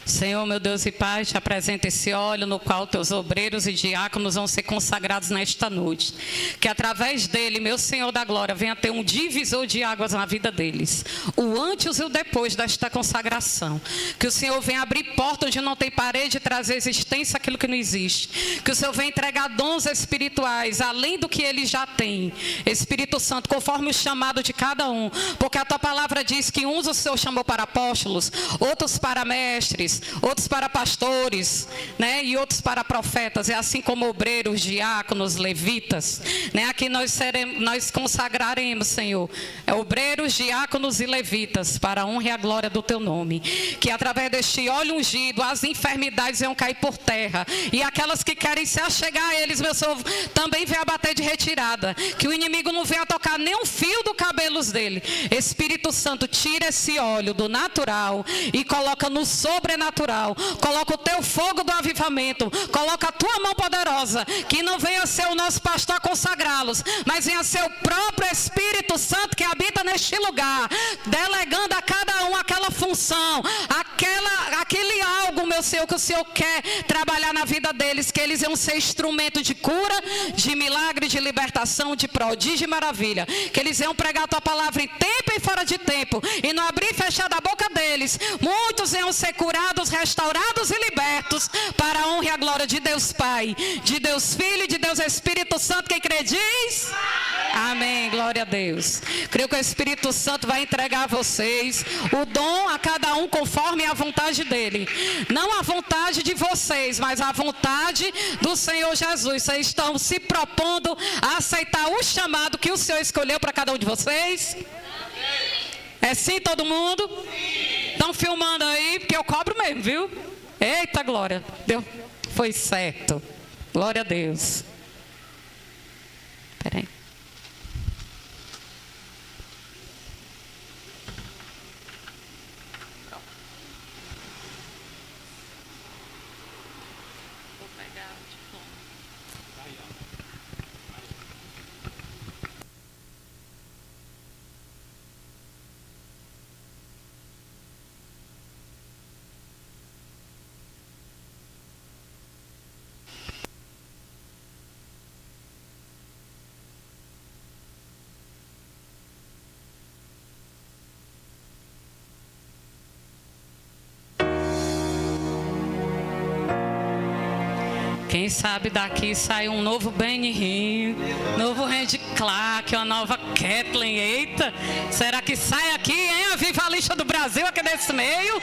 Senhor, meu Deus e Pai, te apresento esse óleo no qual teus obreiros e diáconos vão ser consagrados nesta noite. Que através dele, meu Senhor da glória, venha ter um divisor de águas na vida deles. O antes e o depois desta consagração. Que o Senhor venha abrir porta onde não tem parede e trazer existência aquilo que não existe. Que o Senhor venha entregar dons espirituais, além do que eles já têm. Espírito Santo, conforme o chamado de cada um. Porque a tua palavra diz que uns o Senhor chamou para apóstolos, outros para mestres, outros para pastores, né? E outros para profetas, e assim como obreiros, diáconos, levitas, né? Aqui nós consagraremos, Senhor, obreiros, diáconos e levitas, para a honra e a glória do teu nome. Que através deste óleo ungido, as enfermidades venham cair por terra, e aquelas que querem se achegar a eles, meu Senhor, também venham abater de retirada. Que o inimigo não venha tocar nem um fio do cabelos dele. Espírito Santo, tira esse óleo do natural e coloca no sobrenatural. Coloca o teu fogo do avivamento, coloca a tua mão poderosa, que não venha ser o nosso pastor a consagrá-los, mas venha ser o próprio Espírito Santo que habita neste lugar, delegando a cada um aquela função, aquele algo, meu Senhor, que o Senhor quer trabalhar na vida deles, que eles venham ser instrumento de cura, de milagre, de libertação, de prodígio e maravilha. Que eles venham pregar a tua palavra em tempo e fora de tempo, e não abrir e fechar da boca deles, muitos venham ser curados, restaurados e libertos, para a honra e a glória de Deus Pai, de Deus Filho e de Deus Espírito Santo. Quem crê diz amém, glória a Deus. Creio que o Espírito Santo vai entregar a vocês o dom a cada um conforme a vontade dele, não a vontade de vocês, mas a vontade do Senhor Jesus. Vocês estão se propondo a aceitar o chamado que o Senhor escolheu para cada um de vocês? É sim, todo mundo? Estão filmando aí, porque eu cobro mesmo, viu? Eita glória, deu, foi certo. Glória a Deus. Espera aí. Quem sabe daqui sai um novo Benny Hinn, novo Randy Clark, uma nova Kathleen. Eita, será que sai aqui, hein? A Avivalista do Brasil aqui nesse meio.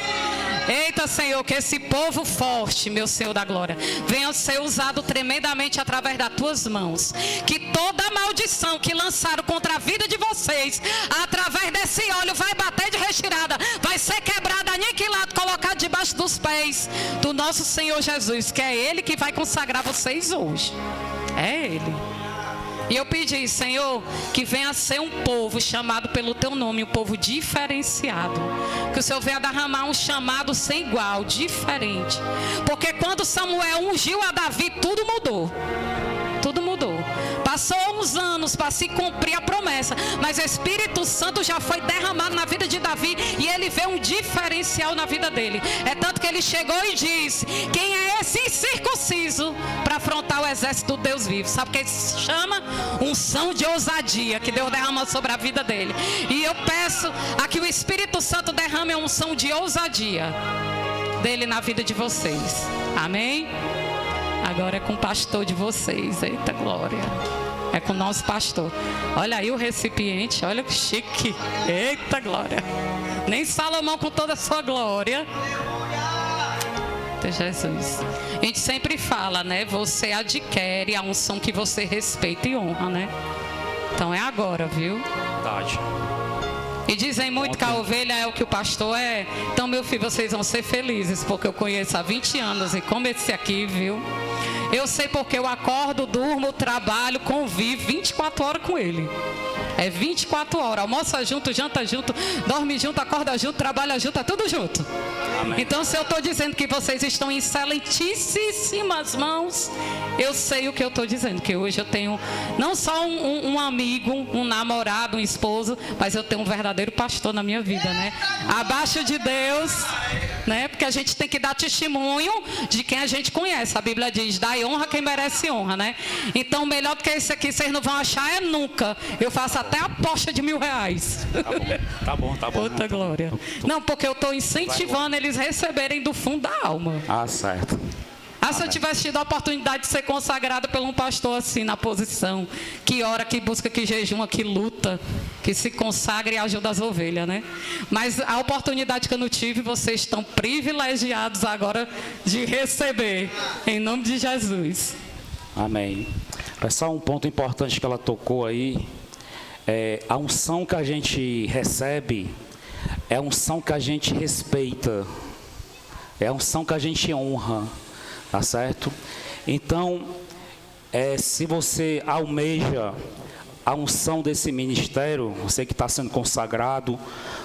Eita, Senhor, que esse povo forte, meu Senhor da glória, venha ser usado tremendamente através das tuas mãos. Que toda maldição que lançaram contra a vida de vocês, através desse óleo, vai bater de retirada, vai ser quebrada, aniquilado, colocado debaixo dos pés do nosso Senhor Jesus, que é Ele que vai consagrar vocês hoje. É Ele. E eu pedi, Senhor, que venha ser um povo chamado pelo teu nome, um povo diferenciado. Que o Senhor venha derramar um chamado sem igual, diferente. Porque quando Samuel ungiu a Davi, tudo mudou. Tudo mudou. Passou uns anos para se cumprir a promessa, mas o Espírito Santo já foi derramado na vida de Davi, e ele vê um diferencial na vida dele. É tanto que ele chegou e disse: quem é esse incircunciso para afrontar o exército do Deus vivo? Sabe o que se chama? Unção de ousadia que Deus derrama sobre a vida dele. E eu peço a que o Espírito Santo derrame a unção de ousadia dele na vida de vocês. Amém? Agora é com o pastor de vocês. Eita glória. É com o nosso pastor. Olha aí o recipiente. Olha que chique. Eita glória. Nem Salomão com toda a sua glória. Eita Jesus. A gente sempre fala, né? Você adquire a unção que você respeita e honra, né? Então é agora, viu? Verdade. E dizem muito que a ovelha é o que o pastor é. Então, meu filho, vocês vão ser felizes, porque eu conheço há 20 anos e como esse aqui, viu? Eu sei porque eu acordo, durmo, trabalho, convivo 24 horas com ele. É 24 horas, almoça junto, janta junto, dorme junto, acorda junto, trabalha junto, é tudo junto. Amém. Então, se eu estou dizendo que vocês estão em excelentíssimas mãos, eu sei o que eu estou dizendo, que hoje eu tenho não só um amigo, um namorado, um esposo, mas eu tenho um verdadeiro pastor na minha vida, né? Abaixo de Deus, né? Porque a gente tem que dar testemunho de quem a gente conhece. A Bíblia diz: dai honra quem merece honra, né? Então, melhor do que esse aqui, vocês não vão achar é nunca. Eu faço até a aposta de R$1.000. Tá bom. Outra glória. Não, porque eu estou incentivando eles receberem do fundo da alma. Ah, certo. Se eu tivesse tido a oportunidade de ser consagrada por um pastor assim, na posição, que ora, que busca, que jejuma, que luta, que se consagra e ajuda as ovelhas, né? Mas a oportunidade que eu não tive, vocês estão privilegiados agora de receber, em nome de Jesus. Amém. É só um ponto importante que ela tocou aí. A unção que a gente recebe é a unção que a gente respeita, é a unção que a gente honra, tá certo? Então, se você almeja a unção desse ministério, você que está sendo consagrado,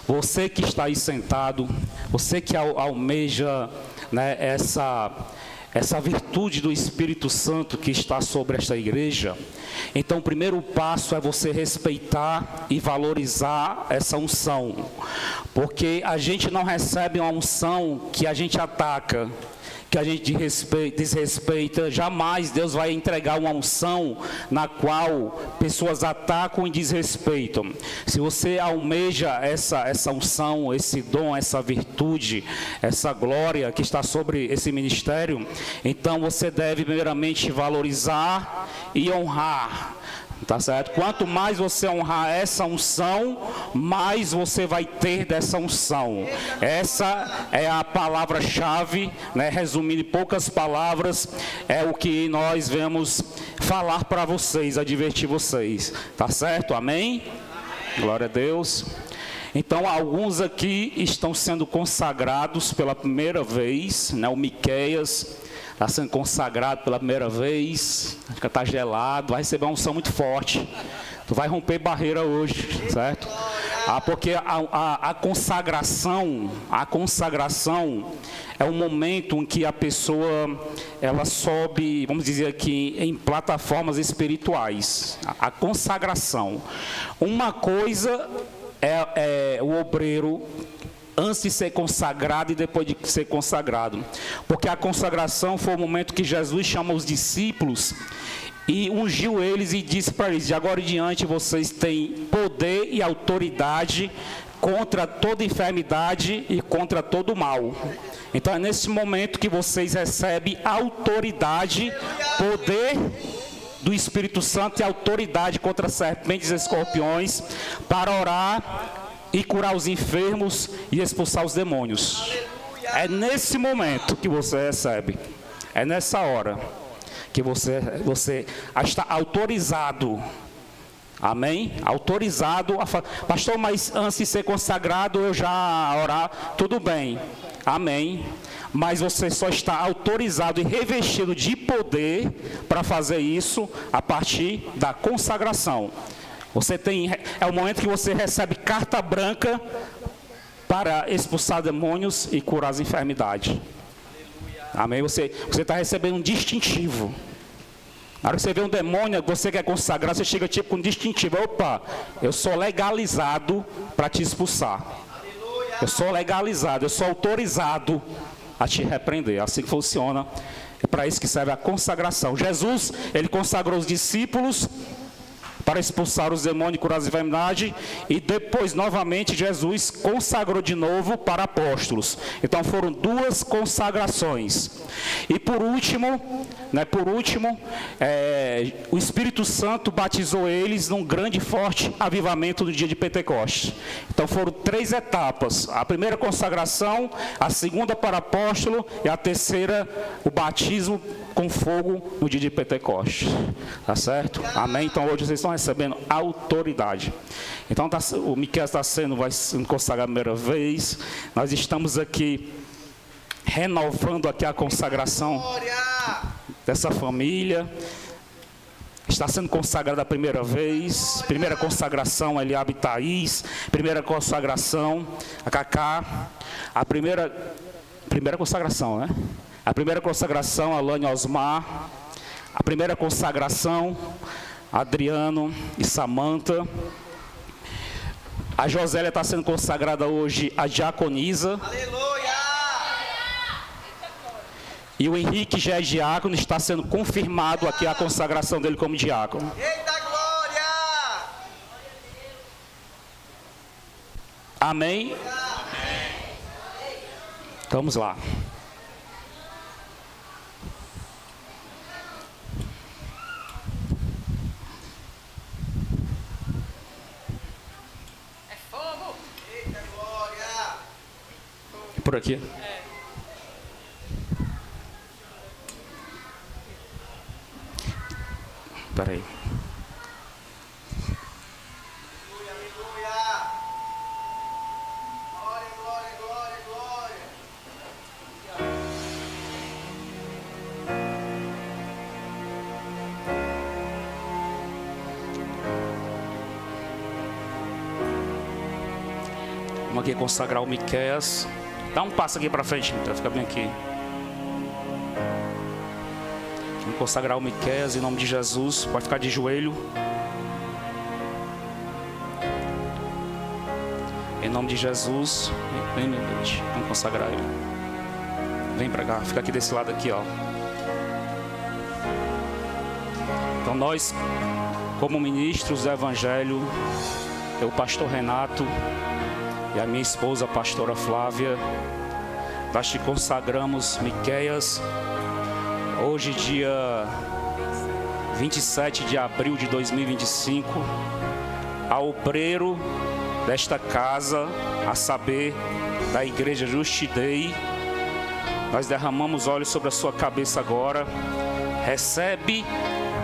você que está aí sentado, você que almeja, né, essa virtude do Espírito Santo que está sobre esta igreja, então o primeiro passo é você respeitar e valorizar essa unção, porque a gente não recebe uma unção que a gente ataca, que a gente desrespeita. Jamais Deus vai entregar uma unção na qual pessoas atacam e desrespeitam. Se você almeja essa unção, esse dom, essa virtude, essa glória que está sobre esse ministério, então você deve primeiramente valorizar e honrar. Tá certo? Quanto mais você honrar essa unção, mais você vai ter dessa unção. Essa é a palavra-chave, né? Resumindo em poucas palavras, é o que nós vamos falar para vocês, advertir vocês. Tá certo? Amém? Glória a Deus. Então, alguns aqui estão sendo consagrados pela primeira vez, né? O Miqueias está sendo consagrado pela primeira vez, está gelado, vai receber uma unção muito forte. Tu vai romper barreira hoje, certo? Porque a consagração é um momento em que a pessoa, ela sobe, vamos dizer aqui, em plataformas espirituais. A consagração. Uma coisa é o obreiro antes de ser consagrado e depois de ser consagrado. Porque a consagração foi o momento que Jesus chamou os discípulos e ungiu eles e disse para eles: de agora em diante vocês têm poder e autoridade contra toda enfermidade e contra todo mal. Então é nesse momento que vocês recebem autoridade, poder do Espírito Santo e autoridade contra serpentes e escorpiões para orar e curar os enfermos e expulsar os demônios. É nesse momento que você recebe. É nessa hora que você está autorizado. Amém? Autorizado a pastor, mas antes de ser consagrado eu já orar, tudo bem. Amém? Mas você só está autorizado e revestido de poder para fazer isso a partir da consagração. É o momento que você recebe carta branca para expulsar demônios e curar as enfermidades. Amém? Você está recebendo um distintivo. Na hora que você vê um demônio, você quer consagrar, você chega tipo com um distintivo. Opa, eu sou legalizado para te expulsar. Eu sou legalizado, eu sou autorizado a te repreender. É assim que funciona. É para isso que serve a consagração. Jesus, ele consagrou os discípulos para expulsar os demônios e curar as enfermidades, e depois novamente Jesus consagrou de novo para apóstolos. Então foram duas consagrações. E por último, o Espírito Santo batizou eles num grande e forte avivamento no dia de Pentecostes. Então foram 3 etapas: a primeira consagração, a segunda para apóstolo e a terceira o batismo com fogo no dia de Pentecostes. Tá certo? Amém? Então hoje vocês estão recebendo autoridade. Então o Miqueias vai sendo consagrado a primeira vez. Nós estamos aqui renovando aqui a consagração dessa família. Está sendo consagrada a primeira vez. Primeira consagração a Eliabe Thaís. Primeira consagração a Cacá. A primeira consagração, né? A primeira consagração a Lânia Osmar. A primeira consagração a Adriano e Samanta. A Josélia está sendo consagrada hoje a diaconisa. Aleluia! E o Henrique já é diácono, está sendo confirmado aqui a consagração dele como diácono. Eita glória! Amém? Vamos lá. por aqui. Espera aí. Vamos aqui consagrar o Miqueias. Dá um passo aqui para frente, então fica bem aqui. Vamos consagrar o Miqueias em nome de Jesus. Pode ficar de joelho. Em nome de Jesus. Vem, meu Deus. Vamos consagrar ele. Vem para cá, fica aqui desse lado aqui, ó. Então nós, como ministros do Evangelho, eu, pastor Renato, e a minha esposa, a pastora Flávia, nós te consagramos Miqueias, hoje dia 27 de abril de 2025, ao obreiro desta casa, a saber, da Igreja Justidei. Nós derramamos óleo sobre a sua cabeça agora. Recebe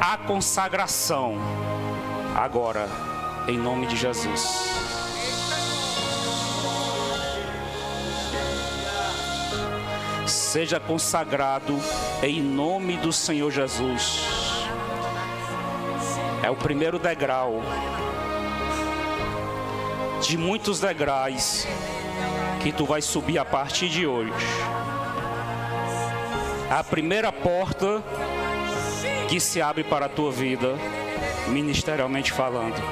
a consagração agora, em nome de Jesus. Seja consagrado em nome do Senhor Jesus. É o primeiro degrau de muitos degraus que tu vai subir a partir de hoje. A primeira porta que se abre para a tua vida, ministerialmente falando.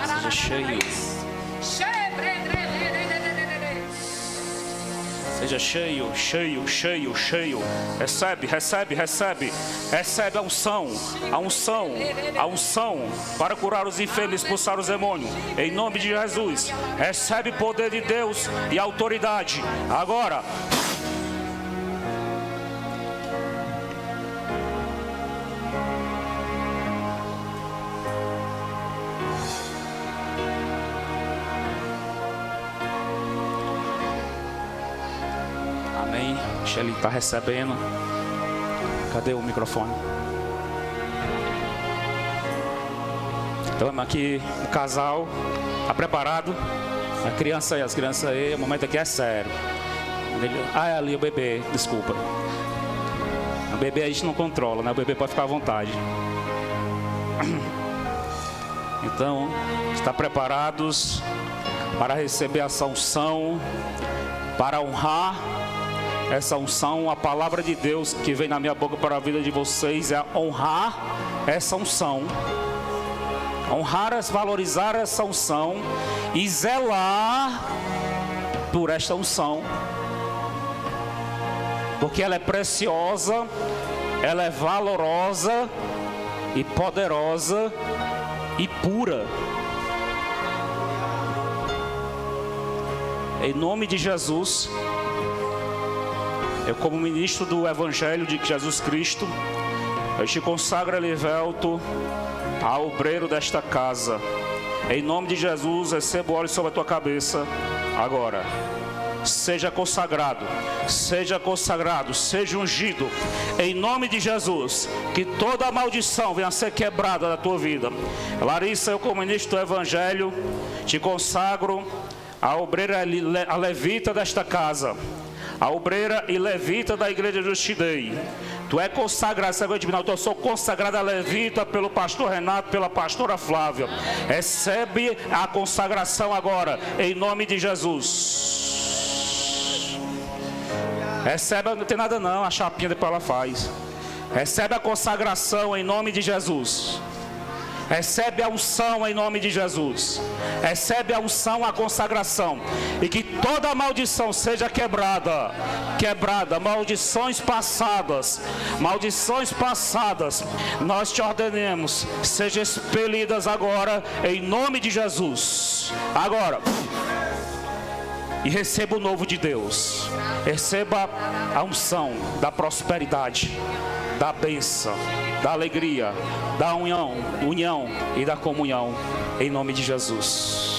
Seja cheio. Seja cheio, cheio, cheio, cheio. Recebe, recebe, recebe. Recebe a unção, a unção, a unção para curar os enfermos, expulsar os demônios. Em nome de Jesus. Recebe poder de Deus e autoridade. Agora. Ele está recebendo. Cadê o microfone? Então aqui o casal está preparado. A criança aí, as crianças aí, o momento aqui é sério. Ah, é ali o bebê, desculpa. O bebê a gente não controla, né? O bebê pode ficar à vontade. Então, está preparados para receber essa unção, para honrar essa unção. A palavra de Deus que vem na minha boca para a vida de vocês é honrar essa unção. Honrar, valorizar essa unção e zelar por esta unção. Porque ela é preciosa, ela é valorosa e poderosa e pura. Em nome de Jesus, eu, como ministro do Evangelho de Jesus Cristo, eu te consagro, Elivelto, a obreiro desta casa. Em nome de Jesus, receba o óleo sobre a tua cabeça agora. Seja consagrado, seja consagrado, seja ungido. Em nome de Jesus, que toda maldição venha a ser quebrada da tua vida. Larissa, eu, como ministro do Evangelho, te consagro a obreira, a levita desta casa. A obreira e levita da Igreja Justidei. Tu é consagrado, eu sou consagrada levita pelo pastor Renato, pela pastora Flávia. Recebe a consagração agora, em nome de Jesus. Recebe, não tem nada não, a chapinha depois ela faz. Recebe a consagração em nome de Jesus. Recebe a unção em nome de Jesus. Recebe a unção, a consagração. E que toda maldição seja quebrada. Quebrada. Maldições passadas. Maldições passadas. Nós te ordenemos. Sejam expelidas agora em nome de Jesus. Agora. E receba o novo de Deus. Receba a unção da prosperidade, da bênção, da alegria, da união e da comunhão, em nome de Jesus.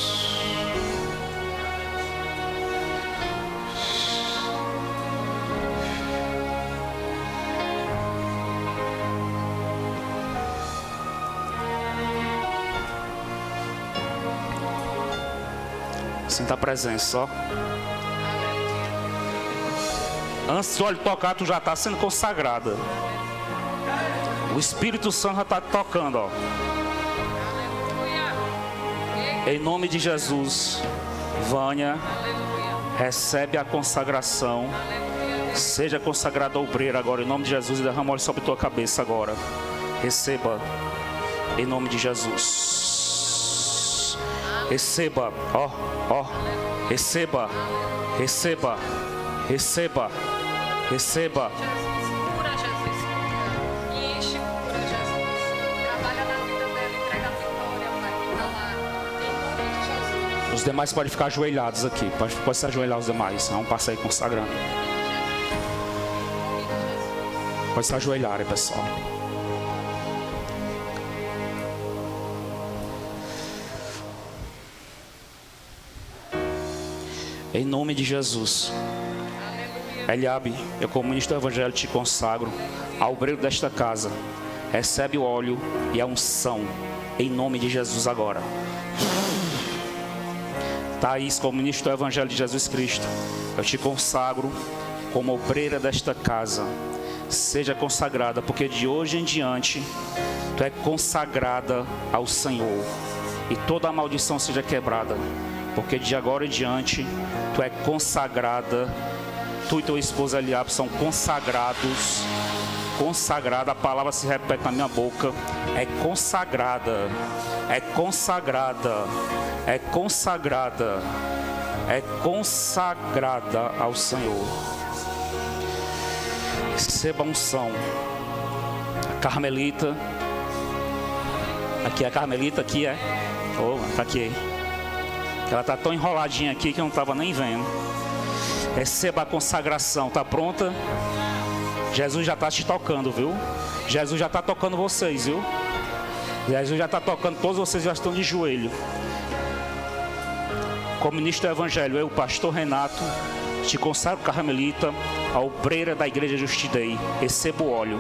Sinta a presença, ó. Antes do óleo tocar, tu já está sendo consagrada. O Espírito Santo já está tocando, ó. Em nome de Jesus, Vânia, recebe a consagração. Seja consagrada obreira agora, em nome de Jesus, e derrama óleo sobre tua cabeça agora. Receba, em nome de Jesus. Receba, ó, ó. Receba, receba, receba, receba. Os demais podem ficar ajoelhados aqui. Pode se ajoelhar os demais. Vamos passar aí consagrando. Pode se ajoelhar, pessoal. Em nome de Jesus. Eliabe, eu como ministro do Evangelho te consagro ao obreiro desta casa. Recebe o óleo e a unção. Em nome de Jesus agora. Thaís, como ministro do Evangelho de Jesus Cristo, eu te consagro como obreira desta casa. Seja consagrada, porque de hoje em diante tu é consagrada ao Senhor. E toda a maldição seja quebrada, porque de agora em diante tu é consagrada. Tu e tua esposa Eliabe são consagrados. Consagrada, a palavra se repete na minha boca. É consagrada. É consagrada. É consagrada. É consagrada ao Senhor. Receba a unção. A Carmelita. Aqui é a Carmelita, aqui é. Oh, tá aqui. Ela tá tão enroladinha aqui que eu não tava nem vendo. Receba a consagração. Tá pronta? Jesus já está te tocando, viu? Jesus já está tocando vocês, viu? Jesus já está tocando, todos vocês já estão de joelho. Como ministro do Evangelho, eu, pastor Renato, te consagro Carmelita, a obreira da igreja Justidei. Receba o óleo.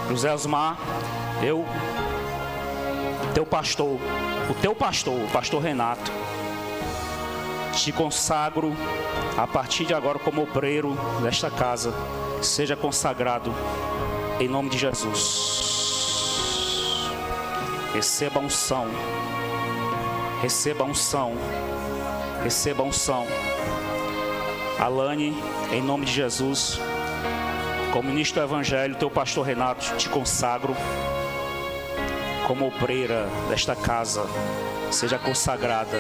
José Osmar, eu, teu pastor, o pastor Renato, te consagro a partir de agora como obreiro desta casa. Seja consagrado em nome de Jesus. Receba a unção. Receba a unção. Receba a unção. Alane, em nome de Jesus, como ministro do Evangelho, teu pastor Renato, te consagro como obreira desta casa. Seja consagrada.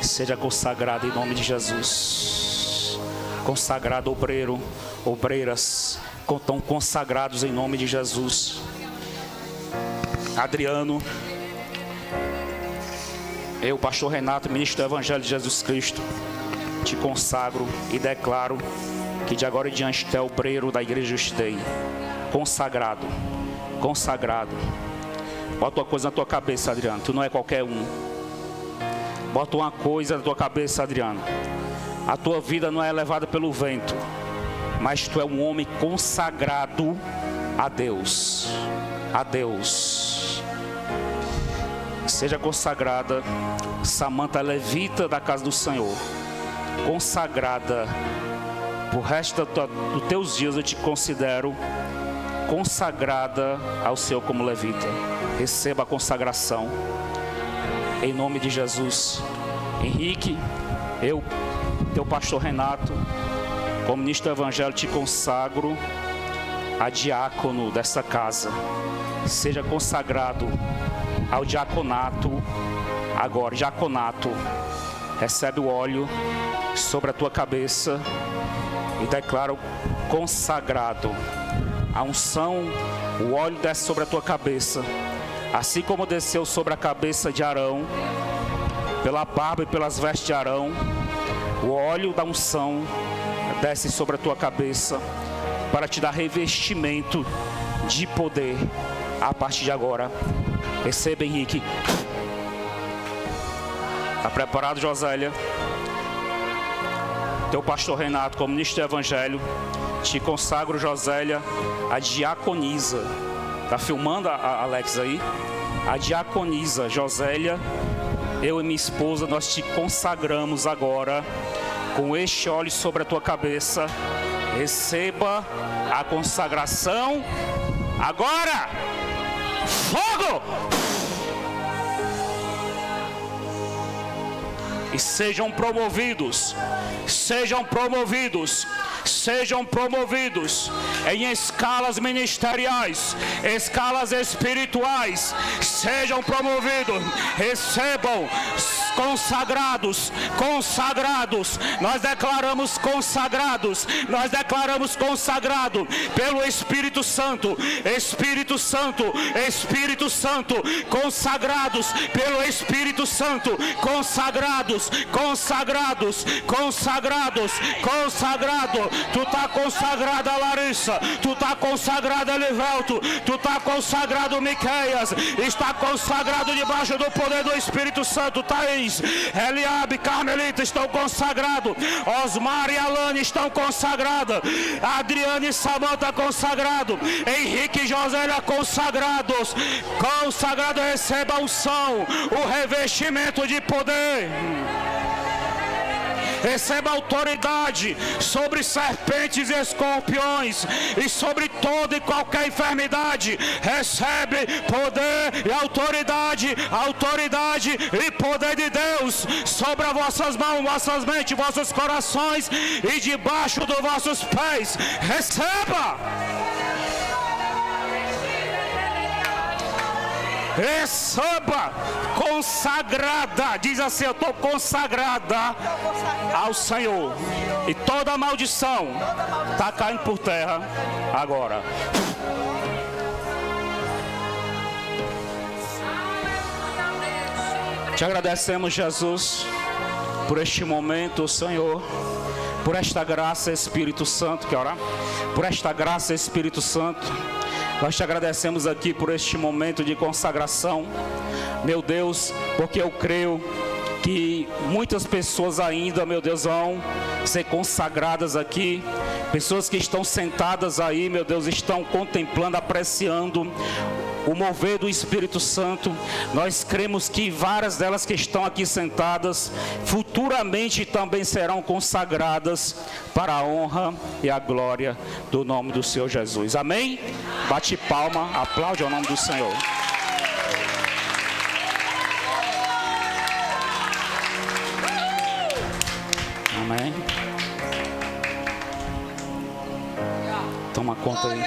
Seja consagrada em nome de Jesus. Consagrado obreiro, obreiras, estão consagrados em nome de Jesus. Adriano, eu, pastor Renato, ministro do Evangelho de Jesus Cristo, te consagro e declaro que de agora em diante tu é obreiro da igreja Justidei. Consagrado, consagrado. Bota uma coisa na tua cabeça, Adriano, tu não é qualquer um. Bota uma coisa na tua cabeça, Adriano. A tua vida não é levada pelo vento, mas tu é um homem consagrado a Deus. A Deus. Seja consagrada, Samanta levita da casa do Senhor. Consagrada. Por resto dos teus dias eu te considero consagrada ao Senhor como levita. Receba a consagração. em nome de Jesus. Henrique, eu, teu pastor Renato, como ministro do Evangelho, te consagro a diácono dessa casa. Seja consagrado ao diaconato agora. Diaconato, recebe o óleo sobre a tua cabeça e declaro consagrado. A unção, o óleo desce sobre a tua cabeça, assim como desceu sobre a cabeça de Arão, pela barba e pelas vestes de Arão. O óleo da unção desce sobre a tua cabeça para te dar revestimento de poder a partir de agora. Receba, Henrique. Está preparado, Josélia? Teu pastor Renato, como ministro do Evangelho, te consagro, Josélia, a diaconisa. Está filmando a Alex aí? A diaconisa, Josélia, eu e minha esposa, nós te consagramos agora com este óleo sobre a tua cabeça. Receba a consagração agora. Fogo! E sejam promovidos em escalas ministeriais, escalas espirituais. Sejam promovidos, recebam consagrados. Nós declaramos consagrado pelo Espírito Santo, consagrados pelo Espírito Santo, consagrados. Tu tá consagrada, Larissa, tu tá consagrada, Livelto, tu tá consagrado, Miqueias, está consagrado debaixo do poder do Espírito Santo. Thaís, Eliabe, Carmelita estão consagrados, Osmar e Alane estão consagradas, Adriane e Samanta consagrado, Henrique e Josélia consagrados. Receba a unção, o revestimento de poder. Receba autoridade sobre serpentes e escorpiões e sobre toda e qualquer enfermidade. Recebe poder e autoridade e poder de Deus sobre as vossas mãos, vossas mentes, vossos corações e debaixo dos vossos pés. Receba consagrada, diz assim: eu estou consagrada ao Senhor, e toda maldição está caindo por terra agora. Te agradecemos, Jesus, por este momento, Senhor, por esta graça, Espírito Santo. Quer orar? Por esta graça, Espírito Santo, nós te agradecemos aqui por este momento de consagração, meu Deus, porque eu creio que muitas pessoas ainda, meu Deus, vão ser consagradas aqui. Pessoas que estão sentadas aí, meu Deus, estão contemplando, apreciando o mover do Espírito Santo. Nós cremos que várias delas que estão aqui sentadas futuramente também serão consagradas para a honra e a glória do nome do Senhor Jesus. Amém? Bate palma, aplaude ao nome do Senhor. Amém. Toma conta aí.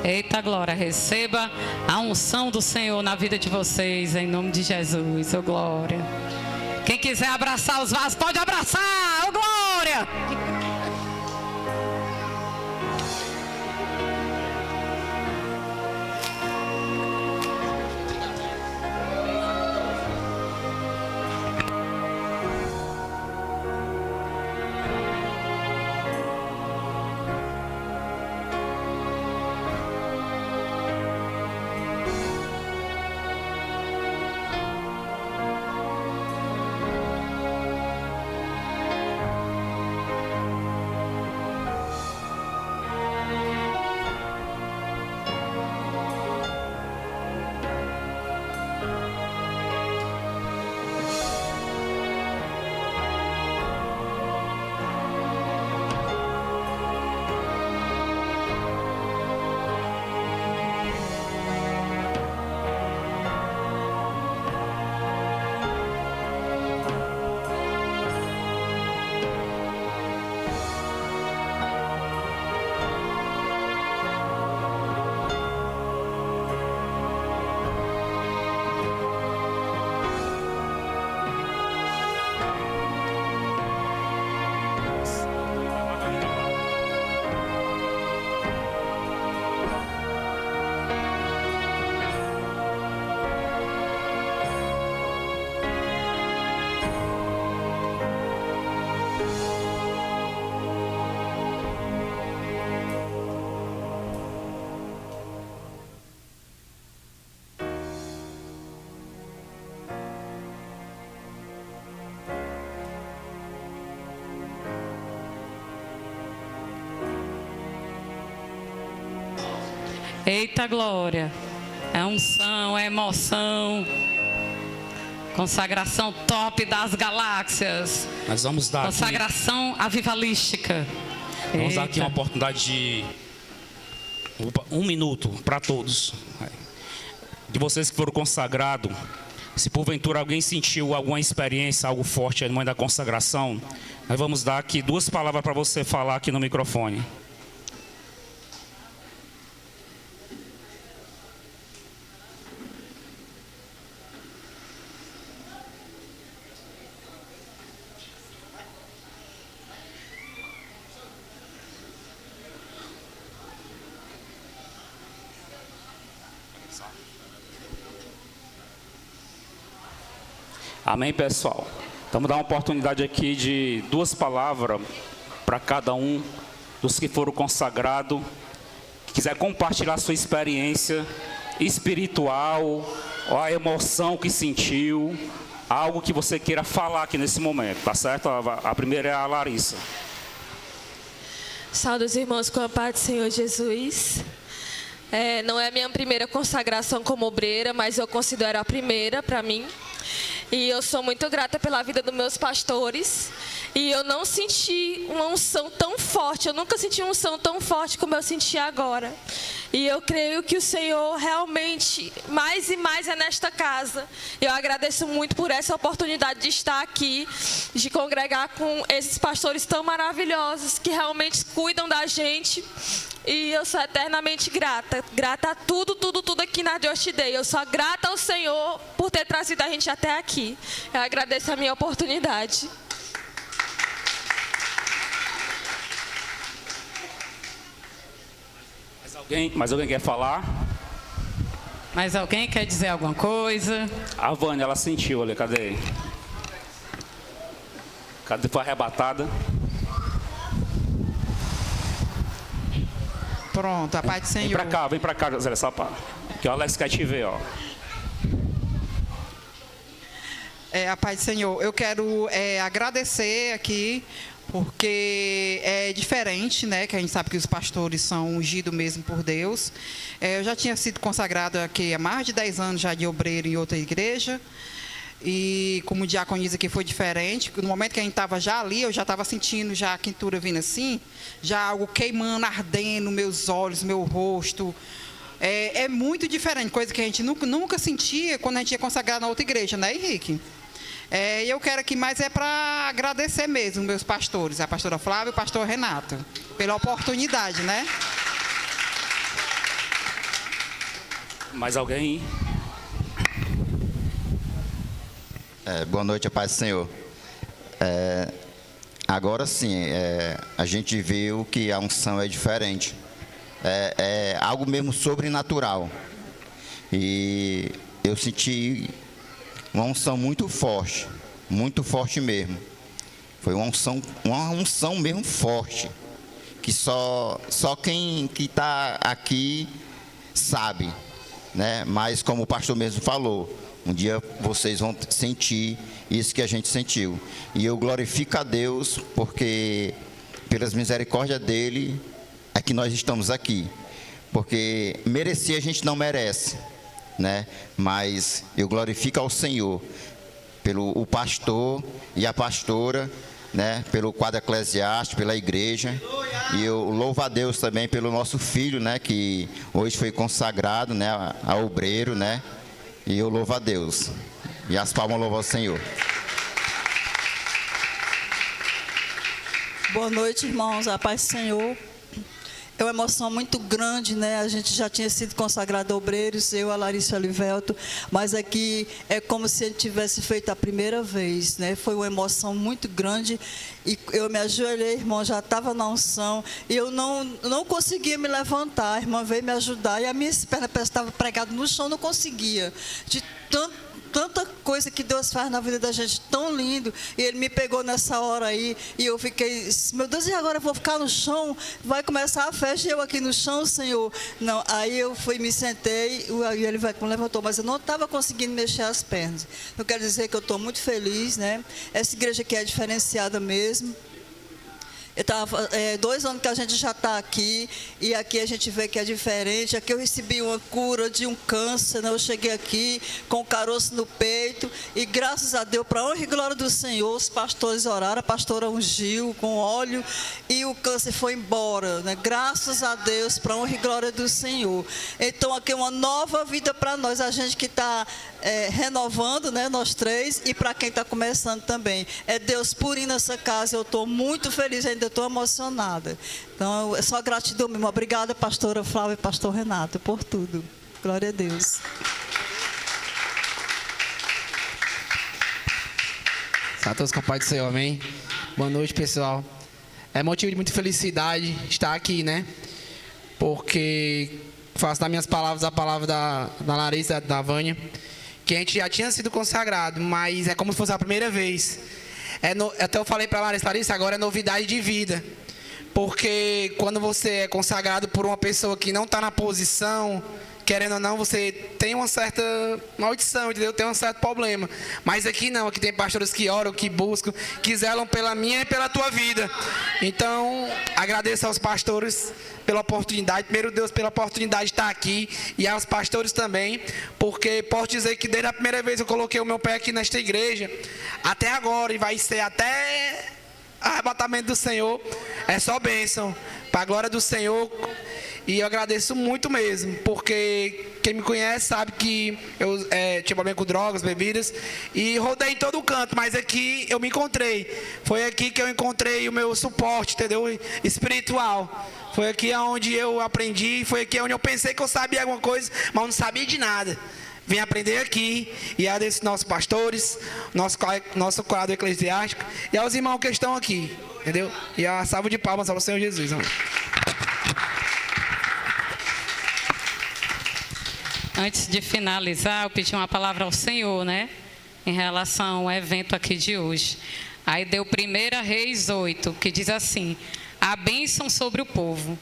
Eita glória, receba a unção do Senhor na vida de vocês, em nome de Jesus, ô glória. Quem quiser abraçar os vasos, pode abraçar, ô glória. Eita glória. É unção, é emoção. Consagração top das galáxias. Nós vamos dar consagração avivalística. Vamos dar aqui uma oportunidade de 1 minuto para todos. De vocês que foram consagrados, se porventura alguém sentiu alguma experiência, algo forte no momento da consagração, nós vamos dar aqui 2 palavras para você falar aqui no microfone. Amém, pessoal? Então, vamos dar uma oportunidade aqui de 2 palavras para cada um dos que foram consagrados. Que quiser compartilhar sua experiência espiritual, ou a emoção que sentiu, algo que você queira falar aqui nesse momento, tá certo? A primeira é a Larissa. Saúde os irmãos com a paz do Senhor Jesus. Não é a minha primeira consagração como obreira, mas eu considero a primeira para mim. E eu sou muito grata pela vida dos meus pastores. E eu não senti uma unção tão forte. Eu nunca senti uma unção tão forte como eu senti agora. E eu creio que o Senhor realmente, mais e mais, é nesta casa. Eu agradeço muito por essa oportunidade de estar aqui, de congregar com esses pastores tão maravilhosos, que realmente cuidam da gente. E eu sou eternamente grata. Grata a tudo aqui na Just Day. Eu sou grata ao Senhor por ter trazido a gente até aqui. Eu agradeço a minha oportunidade. Mais alguém quer falar? Mais alguém quer dizer alguma coisa? A Vânia, ela sentiu ali, cadê? Cadê? Foi arrebatada? Pronto, a paz do Senhor. Vem pra cá, José, só para que o Alex quer te ver, ó. A paz do Senhor. Eu quero agradecer aqui, porque é diferente, né? Que a gente sabe que os pastores são ungidos mesmo por Deus. Eu já tinha sido consagrado aqui há mais de 10 anos já de obreiro em outra igreja. E como diaconisa que foi diferente, no momento que a gente estava já ali, eu já estava sentindo já a quentura vindo assim, já algo queimando, ardendo meus olhos, meu rosto. É muito diferente, coisa que a gente nunca sentia quando a gente ia consagrar na outra igreja, né, Henrique? E eu quero aqui mais para agradecer mesmo meus pastores, a pastora Flávia e o pastor Renato, pela oportunidade, né? Mais alguém? Boa noite, a paz do Senhor. Agora sim, a gente viu que a unção é diferente. É algo mesmo sobrenatural. E eu senti uma unção muito forte mesmo. Foi uma unção mesmo forte, que só quem que está aqui sabe, né? Mas como o pastor mesmo falou, um dia vocês vão sentir isso que a gente sentiu. E eu glorifico a Deus, porque pelas misericórdias dEle é que nós estamos aqui. Porque merecer a gente não merece, né? Mas eu glorifico ao Senhor, pelo o pastor e a pastora, né? Pelo quadro eclesiástico, pela igreja. E eu louvo a Deus também pelo nosso filho, né? Que hoje foi consagrado, né? A obreiro, né? E eu louvo a Deus. E as palmas louvam ao Senhor. Boa noite, irmãos. A paz do Senhor. É uma emoção muito grande, né? A gente já tinha sido consagrado a obreiros, eu, a Larissa Olivelto, mas aqui é como se ele tivesse feito a primeira vez, né? Foi uma emoção muito grande e eu me ajoelhei, irmão, já estava na unção e eu não conseguia me levantar. A irmã veio me ajudar e a minha perna estava pregada no chão, não conseguia, de tanta coisa que Deus faz na vida da gente, tão lindo. E Ele me pegou nessa hora aí, e eu fiquei, meu Deus, e agora eu vou ficar no chão? Vai começar a festa e eu aqui no chão, Senhor? Não, aí eu fui, me sentei, e Ele me levantou, mas eu não estava conseguindo mexer as pernas. Eu quero dizer que eu estou muito feliz, né? Essa igreja aqui é diferenciada mesmo. Eu 2 anos que a gente já está aqui, e aqui a gente vê que é diferente. Aqui eu recebi uma cura de um câncer, né? Eu cheguei aqui com caroço no peito, e graças a Deus, para a honra e glória do Senhor, os pastores oraram, a pastora ungiu com óleo, e o câncer foi embora, né? Graças a Deus, para a honra e glória do Senhor. Então aqui é uma nova vida para nós, a gente que está renovando, né? Nós 3, e para quem está começando também. É Deus purinho nessa casa, eu estou muito feliz, ainda estou emocionada. Então, é só gratidão mesmo. Obrigada, pastora Flávia e pastor Renato, por tudo. Glória a Deus. A todos com a paz do Senhor, amém? Boa noite, pessoal. É motivo de muita felicidade estar aqui, né? Porque faço das minhas palavras a palavra da Larissa, da Vânia, que a gente já tinha sido consagrado, mas é como se fosse a primeira vez. Até eu falei para a Larissa, agora é novidade de vida. Porque quando você é consagrado por uma pessoa que não está na posição, querendo ou não, você tem uma certa maldição, entendeu? Tem um certo problema. Mas aqui não, aqui tem pastores que oram, que buscam, que zelam pela minha e pela tua vida. Então, agradeço aos pastores pela oportunidade, primeiro Deus pela oportunidade de estar aqui, e aos pastores também, porque posso dizer que desde a primeira vez eu coloquei o meu pé aqui nesta igreja, até agora, e vai ser até arrebatamento do Senhor, é só bênção, para a glória do Senhor. E eu agradeço muito mesmo, porque quem me conhece sabe que eu tinha problema com drogas, bebidas, e rodei em todo canto, mas aqui eu me encontrei. Foi aqui que eu encontrei o meu suporte, entendeu? Espiritual. Foi aqui onde eu aprendi, foi aqui onde eu pensei que eu sabia alguma coisa, mas não sabia de nada. Vim aprender aqui, e agradeço nossos pastores, nosso quadro eclesiástico, e aos irmãos que estão aqui, entendeu? E a salva de palmas ao Senhor Jesus, amém. Antes de finalizar, eu pedi uma palavra ao Senhor, né? Em relação ao evento aqui de hoje. Aí deu 1 Reis 8, que diz assim: a bênção sobre o povo.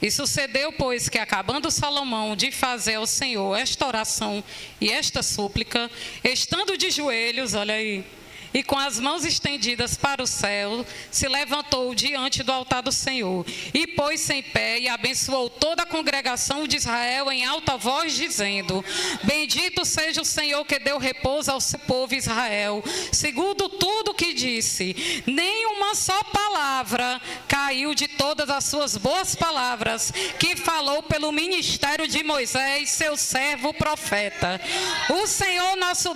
E sucedeu, pois, que acabando Salomão de fazer ao Senhor esta oração e esta súplica, estando de joelhos, olha aí, e com as mãos estendidas para o céu, se levantou diante do altar do Senhor, e pôs-se em pé, e abençoou toda a congregação de Israel em alta voz, dizendo: bendito seja o Senhor que deu repouso ao seu povo Israel, segundo tudo que disse. Nem uma só palavra caiu de todas as suas boas palavras, que falou pelo ministério de Moisés, seu servo profeta. O Senhor nosso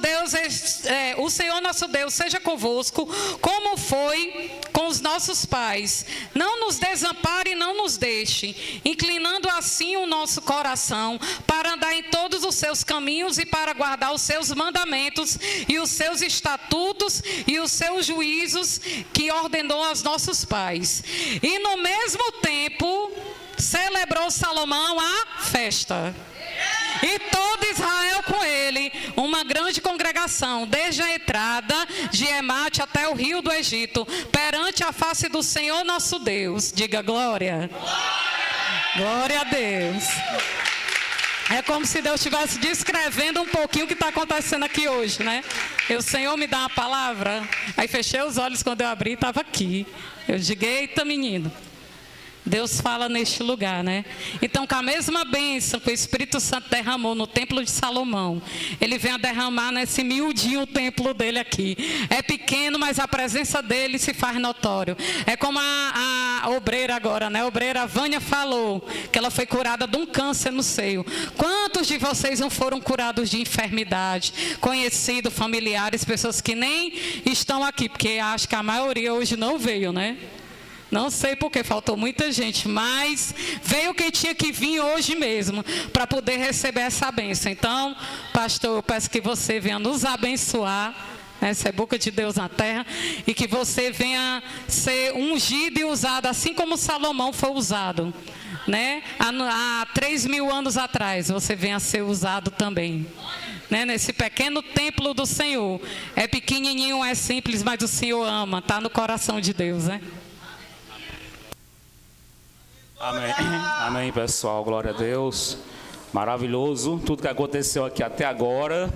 Deus seja convosco, como foi com os nossos pais. Não nos desampare e não nos deixe, inclinando assim o nosso coração para andar em todos os seus caminhos e para guardar os seus mandamentos e os seus estatutos e os seus juízos que ordenou aos nossos pais. E no mesmo tempo celebrou Salomão a festa, e todo Israel com ele, uma grande congregação, desde a entrada de Emate até o rio do Egito, perante a face do Senhor nosso Deus. Diga glória. Glória a Deus. É como se Deus estivesse descrevendo um pouquinho o que está acontecendo aqui hoje, né? O Senhor me dá uma palavra, aí fechei os olhos, quando eu abri, estava aqui. Eu digo: eita, menino. Deus fala neste lugar, né? Então, com a mesma bênção que o Espírito Santo derramou no templo de Salomão, ele vem a derramar nesse miudinho o templo dele aqui. É pequeno, mas a presença dele se faz notório. É como a obreira agora, né? A obreira Vânia falou que ela foi curada de um câncer no seio. Quantos de vocês não foram curados de enfermidade? Conhecidos, familiares, pessoas que nem estão aqui, porque acho que a maioria hoje não veio, né? Não sei porque faltou muita gente, mas veio quem tinha que vir hoje mesmo para poder receber essa bênção. Então, pastor, eu peço que você venha nos abençoar, essa é a boca de Deus na terra, e que você venha ser ungido e usado assim como Salomão foi usado, né? Há 3.000 anos atrás, você venha ser usado também, né? Nesse pequeno templo do Senhor. É pequenininho, é simples, mas o Senhor ama, está no coração de Deus, né? Amém. Amém, pessoal. Glória a Deus. Maravilhoso tudo que aconteceu aqui até agora.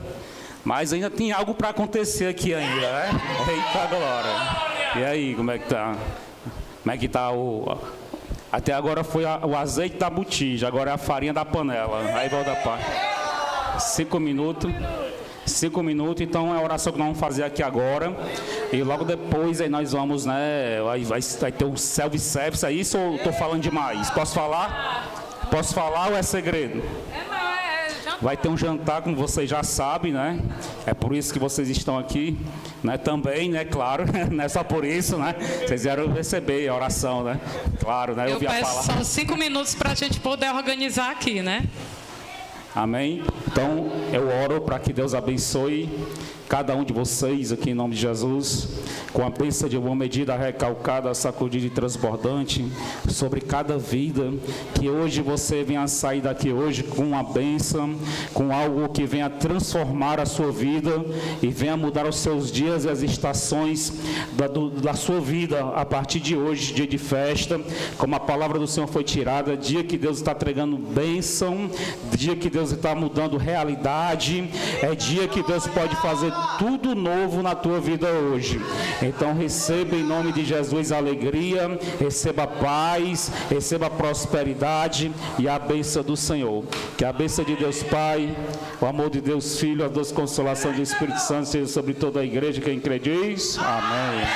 Mas ainda tem algo para acontecer aqui ainda, né? Eita glória. E aí, como é que tá? Como é que está o... Até agora foi o azeite da botija, agora é a farinha da panela. Aí volta para 5 minutos. 5 minutos, então é a oração que nós vamos fazer aqui agora. E logo depois aí nós vamos, né? Vai ter um self-service, é isso ou estou falando demais? Posso falar? Posso falar ou é segredo? Vai ter um jantar, como vocês já sabem, né? É por isso que vocês estão aqui, né? Também, né? Claro, não é só por isso, né? Vocês vieram receber a oração, né? Claro, né? Eu peço só 5 minutos para a gente poder organizar aqui, né? Amém? Então, eu oro para que Deus abençoe cada um de vocês aqui em nome de Jesus, com a bênção de uma medida recalcada, sacudida e transbordante sobre cada vida, que hoje você venha sair daqui hoje com uma bênção, com algo que venha transformar a sua vida e venha mudar os seus dias e as estações da sua vida a partir de hoje, dia de festa, como a palavra do Senhor foi tirada, dia que Deus está entregando bênção, dia que Deus está mudando realidade, é dia que Deus pode fazer tudo novo na tua vida hoje. Então receba em nome de Jesus a alegria, receba a paz, receba a prosperidade e a bênção do Senhor. Que a bênção de Deus Pai, o amor de Deus Filho, a doce consolação do Espírito Santo seja sobre toda a igreja. Quem crê diz amém.